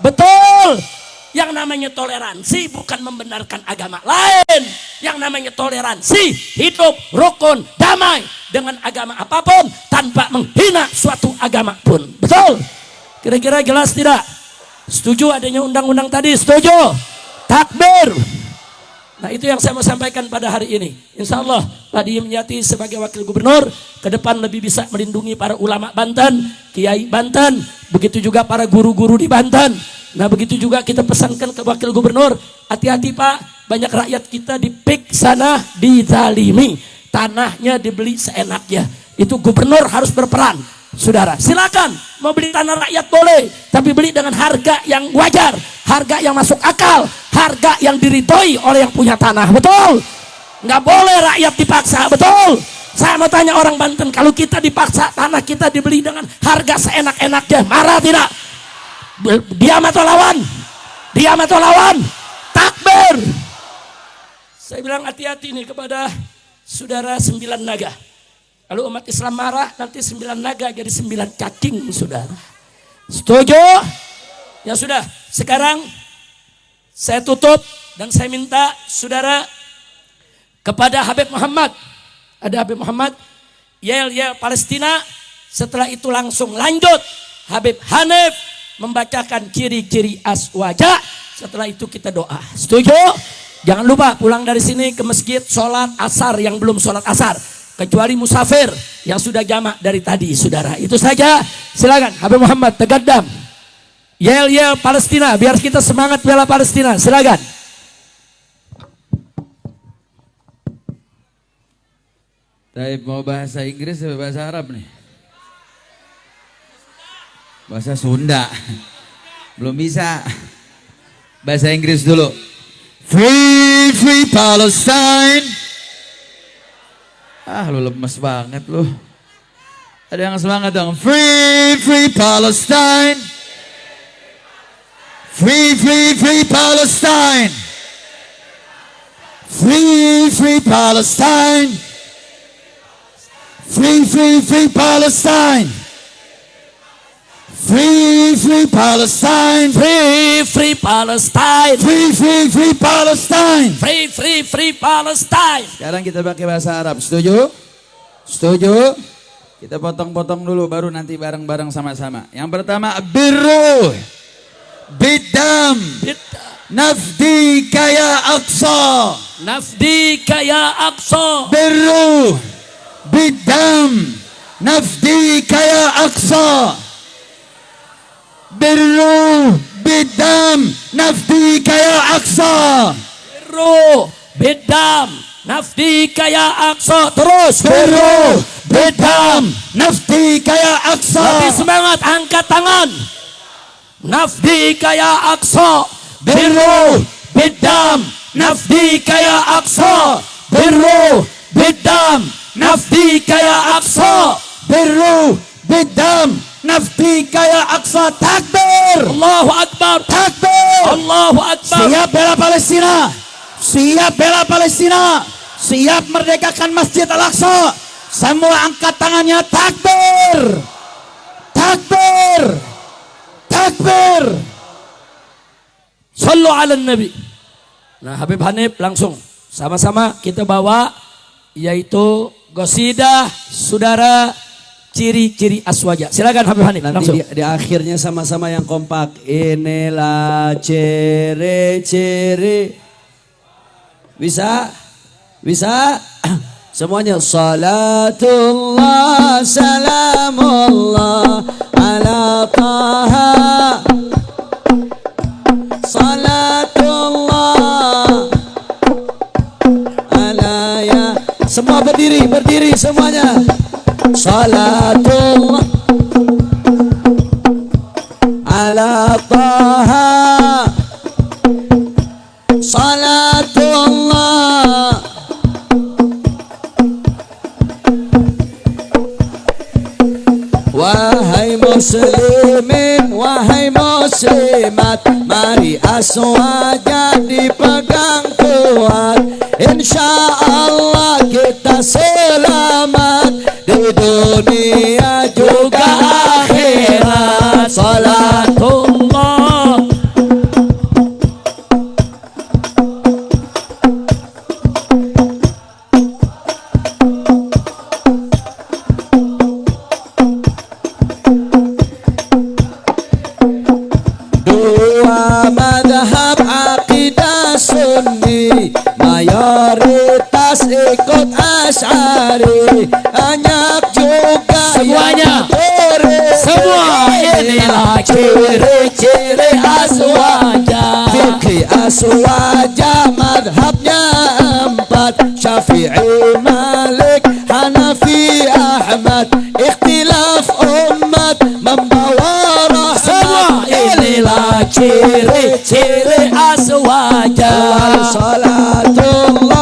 Betul. Yang namanya toleransi bukan membenarkan agama lain. Yang namanya toleransi hidup rukun damai dengan agama apapun tanpa menghina suatu agama pun. Betul. Kira-kira jelas tidak? Setuju adanya undang-undang tadi? Setuju? Takbir. Nah itu yang saya mau sampaikan pada hari ini. Insya Allah Pak Dimyati sebagai wakil gubernur ke depan lebih bisa melindungi para ulama Banten, kiai Banten, begitu juga para guru-guru di Banten. Nah begitu juga kita pesankan ke wakil gubernur, hati-hati Pak, banyak rakyat kita dipik sana dizalimi, tanahnya dibeli seenaknya. Itu gubernur harus berperan. Saudara, silakan mau beli tanah rakyat boleh, tapi beli dengan harga yang wajar, harga yang masuk akal, harga yang diridhoi oleh yang punya tanah. Betul? Nggak boleh rakyat dipaksa. Betul? Saya mau tanya orang Banten, kalau kita dipaksa tanah kita dibeli dengan harga seenak-enaknya, marah tidak? Diam atau lawan? Diam atau lawan? Takbir. Saya bilang hati-hati nih kepada saudara 9 naga. Kalau umat Islam marah, nanti 9 naga jadi 9 cacing, saudara. Setuju? Ya sudah, sekarang saya tutup dan saya minta saudara kepada Habib Muhammad. Ada Habib Muhammad, Yel Palestina. Setelah itu langsung lanjut Habib Hanif membacakan ciri-ciri aswaja. Setelah itu kita doa. Setuju? Jangan lupa pulang dari sini ke masjid sholat asar yang belum sholat asar. Kecuali musafir yang sudah jamak dari tadi, saudara. Itu saja. Silakan Habib Muhammad tegadam. Yel Palestina, biar kita semangat bela Palestina. Silakan. Tapi mau bahasa Inggris atau bahasa Arab nih? Bahasa Sunda. Belum bisa. Bahasa Inggris dulu. Free Palestine. Ah lu lemes banget lu. Ada yang semangat dong. Free, free Palestine. Free, free, free Palestine. Free, free Palestine. Free, free, free Palestine. Free, free Palestine. Free, free Palestine. Free, free, free Palestine. Free, free, free Palestine. Sekarang kita pakai bahasa Arab. Setuju? Setuju? Kita potong-potong dulu baru nanti bareng-bareng sama-sama. Yang pertama, birru bidam nafdi kaya aqsa. Nafdi kaya Aqsa. Birru bidam nafdi kaya aqsa. Birru bidam nafdi kaya aqsa. Birru bidam nafdi kaya Aqsa. Terus. Birru bidam nafdi kaya aqsa. Lebih semangat, angkat tangan. Nafdi kaya Aqsa. Birru bidam nafdi kaya Aqsa. Birru bidam nafdi kaya Aqsa. Birru bidam nafdi kaya aqsa. Takbir. Allahu Akbar. Takbir. Allahu Akbar. Siap bela Palestina. Siap bela Palestina. Siap merdekakan Masjid Al-Aqsa. Semua angkat tangannya. Takbir. Takbir. Takbir. Sallu ala Nabi. Nah, Habib Hanif langsung sama-sama kita bawa, yaitu gosidah saudara ciri-ciri aswaja. Silakan Habib Hanif Nanti langsung. di akhirnya sama-sama yang kompak. Inilah ciri-ciri. Bisa? Bisa? Semuanya. Salatullah salamullah ala taha. Salatullah ala ya. Semua berdiri semuanya. Salatullah ala taha. Salatullah. Wahai muslimin, wahai muslimat, mari aswaja dipegang kuat. Insya Allah kita selamat di dunia juga akhirat. Salatullah. Dua madhab akidah sunni, mayoritas ikut Asy'ari, banyak juga Semuanya. yang Semua inilah ciri-ciri aswaja. Fikih aswaja madhabnya empat, Syafi'i, Malik, Hanafi, Ahmad. Ikhtilaf umat membawa Semua rahmat. inilah ciri-ciri aswaja. Salatullah.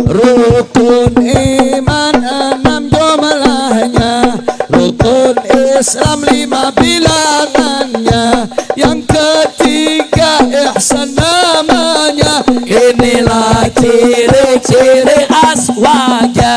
Rukun iman 6 jumlahnya, rukun Islam 5 bilangannya, yang ketiga ihsan namanya. Inilah ciri-ciri aswaja.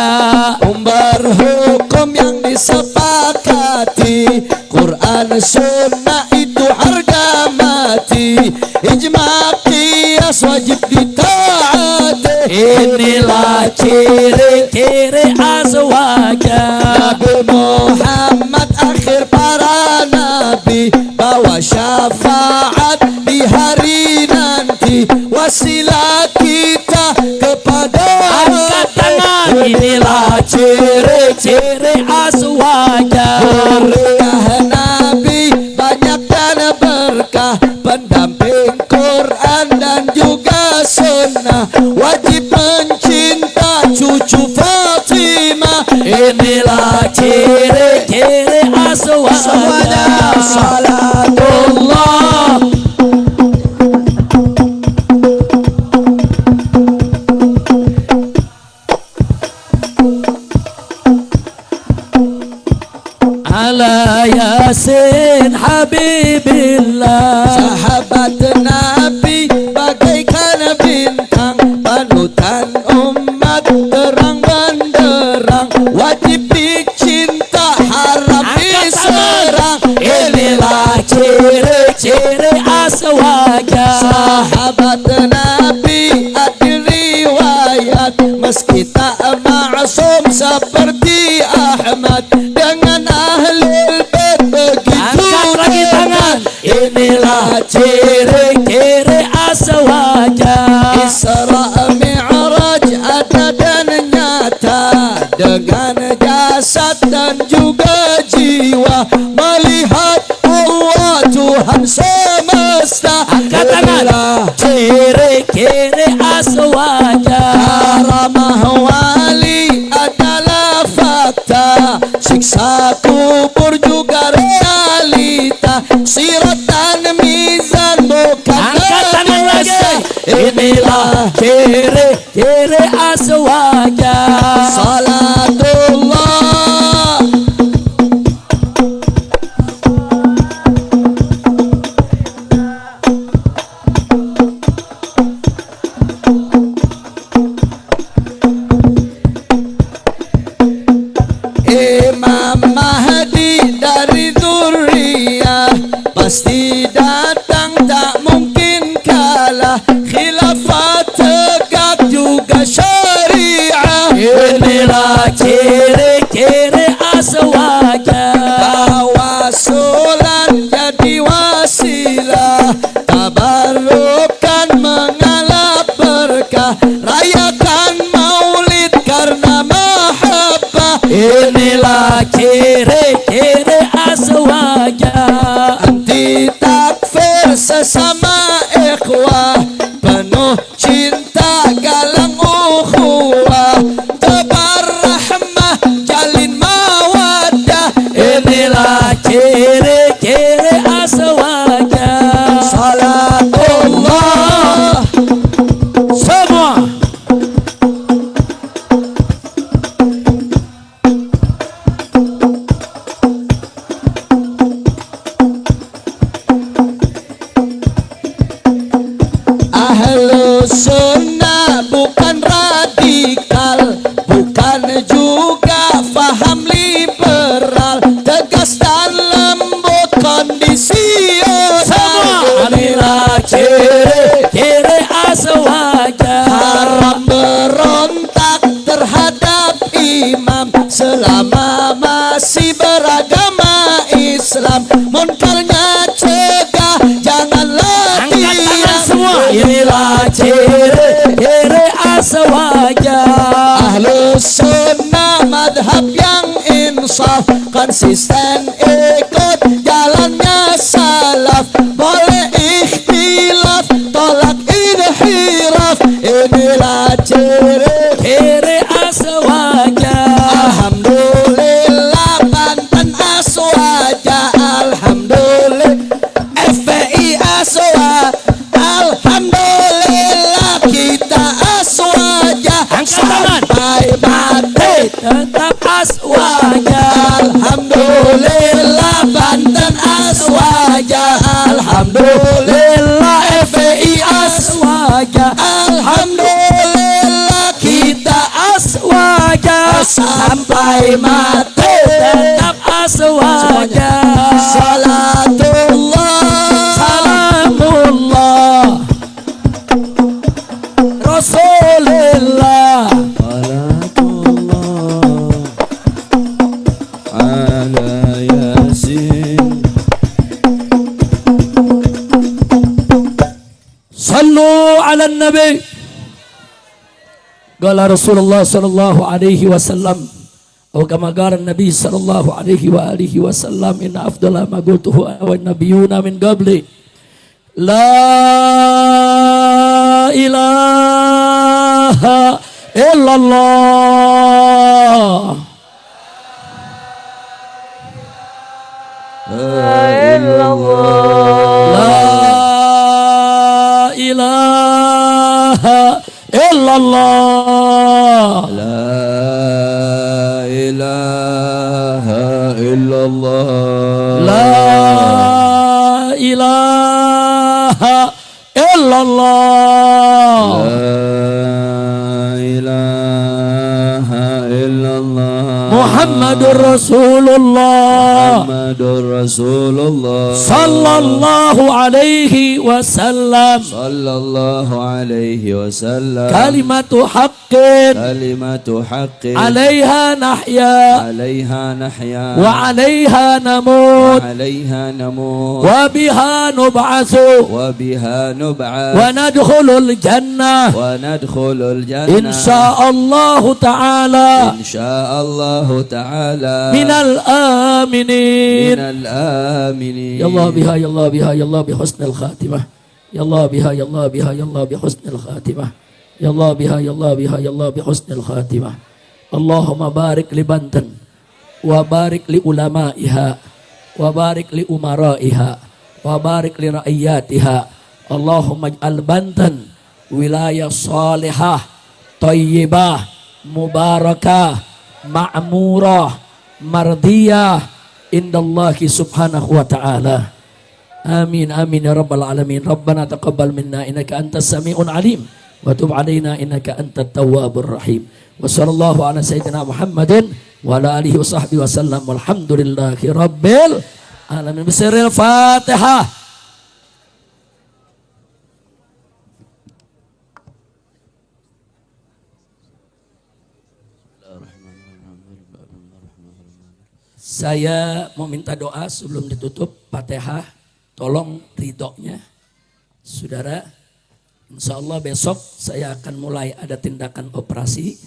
Umbar hukum yang disepakati, Quran sunnah itu harga mati, ijma qiyas wajib ditaati. Inilah ciri-ciri aswaja. Nabi Muhammad akhir para nabi, bawa syafaat di hari nanti, wasilah kita kepada Angkat tangan. Inilah ciri-ciri aswaja. Berkah Nabi banyak dan berkah, pendamping Quran dan juga sunnah, wajib mencinta cucu Fatimah. Inilah ciri-ciri ala Yasin Habibillah. Sahabat Nabi bagaikan bintang, panutan umat terang benderang, wajib dicinta haram diserang. Inilah ciri-ciri aswaja. Sahabat Nabi adil riwayat, meski tak maksum seperti Ahmad, dengan ahlul bait begitu. Angkat lagi tangan. Inilah Ciri-ciri aswaja. Isra Mi'raj ada dan nyata, dengan jasad dan juga jiwa, melihat Allah Tuhan semesta. Angkat tangan. Ciri-ciri aswaja. Karamah wali adalah fakta, siksa kubur juga realita, sirat dan mizan bukan Angkat tangan lagi. Inilah Ciri-ciri aswaja. salatullah. Imam Mahdi dari Dzurriyyah pasti datang, tak mungkin kalah, khilafah tegak juga syariah. Inilah ciri-ciri aswaja. Tawasulan jadi wasilah, tabarukan mengalap berkah, rayakan maulid karena mahabbah. Inilah ciri-ciri aswaja. Anti takfir sesama ikhwah, penuh cinta galang ukhuwah, tebar rahmah jalin mawaddah. Inilah ciri-ciri aswaja. Salatullah. Semua. Ahlu sunnah bukan radikal, bukan juga faham liberal, tegas dan lembut kondisional. Semua. Inilah ciri-ciri aswaja. Haram berontak terhadap imam selama masih beragama Islam, munkarnya cegah, janganlah Angkat tangan diam. semua. Inilah ciri-ciri aswaja. Ahlu sunnah madhab yang insaf, konsisten ikut jalannya salaf, boleh ikhtilaf, tolak inhiraf. Inilah Ciri aswaja. Alhamdulillah Banten aswaja, alhamdulillah FPI aswa, alhamdulillah kita aswaja. Angkat tangan. Sampai mati Tetap aswaja. alhamdulillah Banten aswaja, alhamdulillah FPI aswaja, alhamdulillah kita Aswaja. sampai mati. Tetap aswaja. Salatullah. Salamullah Rasulillah. Ala Yasin. Sallu ala nabi. Qala Rasulullah sallallahu alaihi wasallam, atau kama qala Nabi sallallahu alaihi wa alihi wasallam, inna afdala ma qultuhu ana wan nabiyuna min qabli, la ilaha illallah. La ilaha illallah. La ilaha illallah. illallah. La ilaha illallah. La ilaha illallah. Muhammadur Rasulullah. Muhammadur Rasulullah. Sallallahu alaihi wasallam. Sallallahu alaihi wasallam. Kalimatu haqqin. Kalimatu haqqin. Alaiha nahya. Alaiha nahya. Wa alaiha namut. Alaiha namut. Wa biha nub'atsu. Wa biha nub'ath. Wa nadkhulul jannah. Wa nadkhulul jannah. Insyaallah ta'ala. Insyaallah ta'ala. Minal aminin. Minal aminin. Ya Allah biha, ya Allah biha, ya Allah bi husnil khatimah. Ya Allah biha, ya Allah biha, ya Allah bi husnil khatimah. Ya Allah biha, ya Allah biha, ya Allah bi husnil khatimah. Allahumma barik li Banten wa barik li ulamaiha wa barik li umaraiha wa barik li rakyatiha. Allahumma ij'al Banten wilayah salihah, thayyibah, mubarakah, ma'murah, mardiyah indallahi subhanahu wa ta'ala. Amin amin ya rabbal alamin. Rabbana taqabbal minna innaka antas sami'un alim wa tub alaina innaka antat tawwabur rahim. Wa sallallahu ala sayyidina Muhammadin wa ala alihi wa sahbihi wa sallam. Walhamdulillahi rabbil alamin. Bismillahil Fatihah. Saya mau minta doa sebelum ditutup Fatihah. Tolong ridhonya saudara. Insya Allah besok saya akan mulai ada tindakan operasi.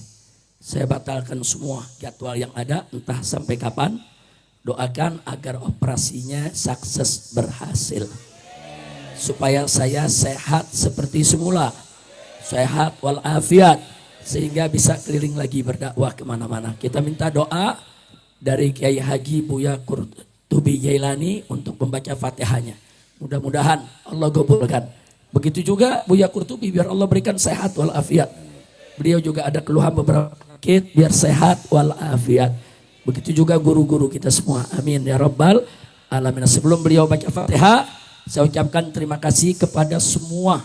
Saya batalkan semua jadwal yang ada entah sampai kapan. Doakan agar operasinya sukses berhasil. Supaya saya sehat seperti semula. Sehat walafiat. Sehingga bisa keliling lagi berdakwah kemana-mana. Kita minta doa dari Kiai Haji Buya Qurtubi Jailani untuk membaca Fatihahnya. Mudah-mudahan Allah kabulkan. Begitu juga Buya Qurtubi biar Allah berikan sehat walafiat. Beliau juga ada keluhan beberapa sakit biar sehat walafiat. Begitu juga guru-guru kita semua. Amin ya rabbal alamin. Sebelum beliau baca Fatihah, saya ucapkan terima kasih kepada semua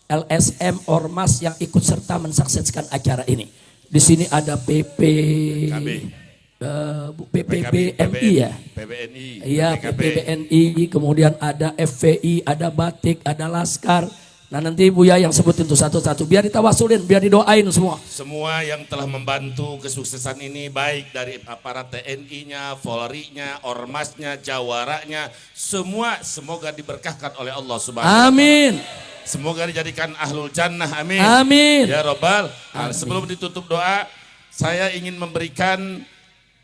LSM Ormas yang ikut serta mensukseskan acara ini. Di sini ada PPBMI ya, PBNI, iya PPBNI, kemudian ada FVI, ada Batik, ada Laskar. Nah nanti Buya yang sebutin tuh satu-satu, biar ditawasulin, biar didoain semua. Semua yang telah membantu kesuksesan ini, baik dari aparat TNI-nya, Polri-nya, Ormasnya, Jawaranya, semua semoga diberkahkan oleh Allah Subhanahu wa Ta'ala. Amin. Semoga dijadikan ahlul jannah, amin. Amin. Ya Rabbal. Amin. Sebelum ditutup doa, saya ingin memberikan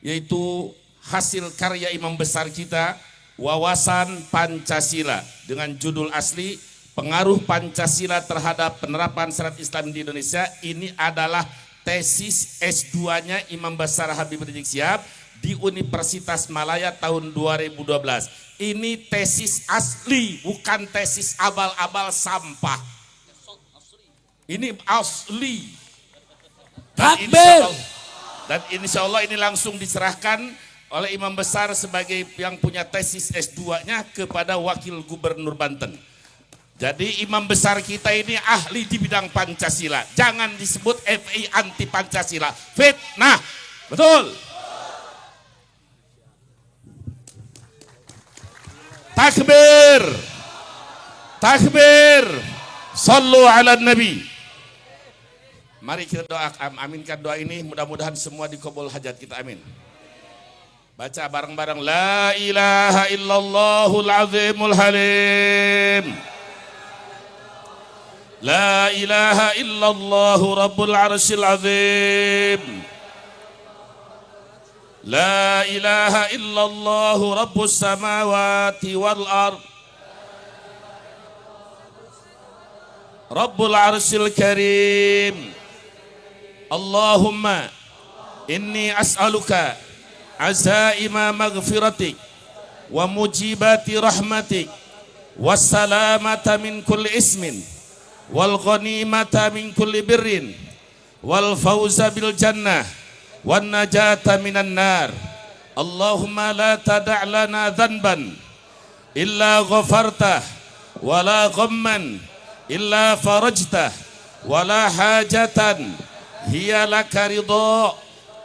yaitu hasil karya imam besar kita, Wawasan Pancasila, dengan judul asli Pengaruh Pancasila terhadap Penerapan Syariat Islam di Indonesia. Ini adalah tesis S2-nya Imam Besar Habib Rizik Syihab di Universitas Malaya tahun 2012. Ini tesis asli, bukan tesis abal-abal sampah. Ini asli. Takbir. Dan insya Allah ini langsung diserahkan oleh Imam Besar sebagai yang punya tesis S2-nya kepada Wakil Gubernur Banten. Jadi Imam Besar kita ini ahli di bidang Pancasila. Jangan disebut FPI anti Pancasila. Fitnah. Betul. Takbir. Takbir. Sallu ala Nabi. Mari kita doa, aminkan doa ini, mudah-mudahan semua dikabul hajat kita, amin. Baca bareng-bareng, la ilaha illallahul azimul halim. La ilaha illallahu rabbul arsyil azim. La ilaha illallahu rabbus samawati wal ard. Rabbul arsyil karim. Allahumma inni as'aluka azaima maghfiratik wa mujibati rahmatik wassalamata min kulli ismin wal ghanimata min kulli birrin wal fawza bil jannah wan najata minan nar Allahumma la tada' lana dhanban illa ghafartah wa la ghamman illa farajtah wa la hajatan hiya laka ridha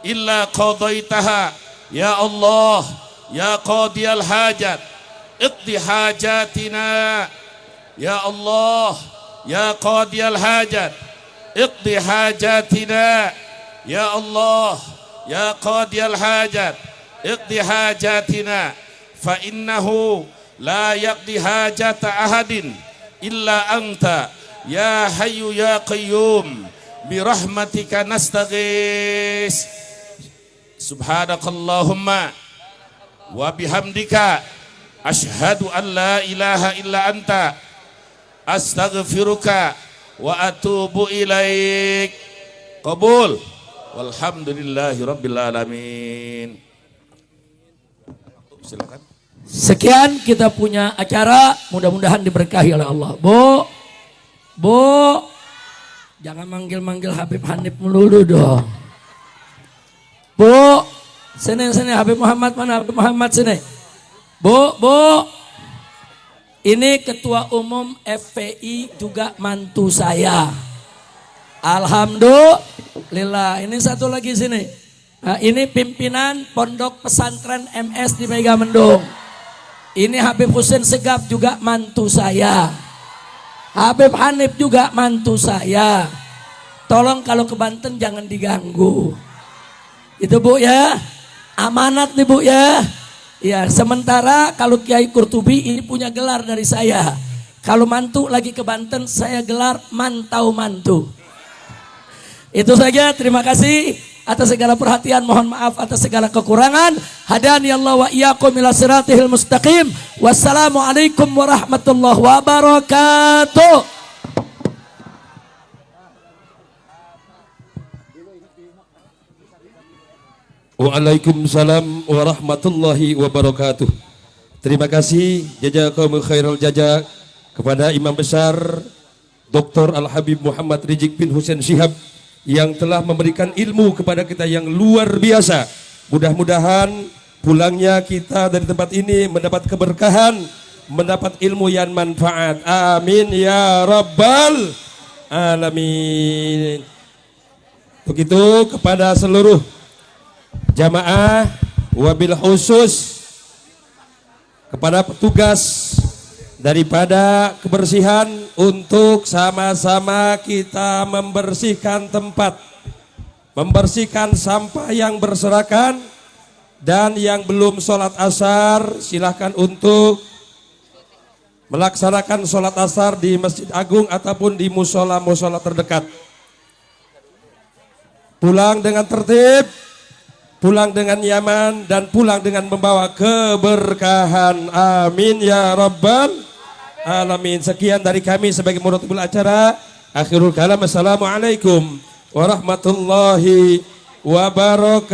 illa qadaitaha ya Allah ya qadiyal hajat iqdi hajatina ya Allah ya qadiyal hajat iqdi hajatina ya Allah ya qadiyal hajat iqdi hajatina fa innahu la yaqdi hajata ahadin illa anta ya hayyu ya qayyum birahmatika nastaghis subhanakallahumma wa bihamdika asyhadu an la ilaha illa anta astaghfiruka wa atubu ilaik. Qabul walhamdulillahi rabbil alamin. Silakan. Sekian kita punya acara, mudah-mudahan diberkahi oleh Allah. Bu, jangan manggil-manggil Habib Hanif melulu dong. Bu, sini Habib Muhammad, mana Habib Muhammad sini. Bu, ini ketua umum FPI juga mantu saya. Alhamdulillah. Ini satu lagi sini. Nah, ini pimpinan Pondok Pesantren MS di Megamendung. Ini Habib Husin Segaf juga mantu saya. Habib Hanif juga mantu saya. Tolong kalau ke Banten jangan diganggu. Itu Bu ya. Amanat nih Bu ya. Ya, sementara kalau Kiai Kurtubi ini punya gelar dari saya. Kalau mantu lagi ke Banten saya gelar mantau mantu. Itu saja, terima kasih atas segala perhatian, mohon maaf atas segala kekurangan. Hadani Allah wa iyyakum ila siratil mustaqim. Wassalamualaikum warahmatullahi wabarakatuh. Waalaikumsalam warahmatullahi wabarakatuh. Terima kasih jazakumullahu khairal jazak kepada Imam Besar Dr. Al-Habib Muhammad Rizik bin Husain Syihab yang telah memberikan ilmu kepada kita yang luar biasa. Mudah-mudahan pulangnya kita dari tempat ini mendapat keberkahan, mendapat ilmu yang manfaat. Amin ya rabbal alamin. Begitu kepada seluruh jamaah, wabil khusus kepada petugas daripada kebersihan untuk sama-sama kita membersihkan tempat, membersihkan sampah yang berserakan, dan yang belum sholat asar silahkan untuk melaksanakan sholat asar di Masjid Agung ataupun di musola-musola terdekat. Pulang dengan tertib, pulang dengan nyaman, dan pulang dengan membawa keberkahan. Amin ya rabbal alamin. Sekian dari kami sebagai muratibul acara. Akhirul kalam. Assalamualaikum warahmatullahi wabarakatuh.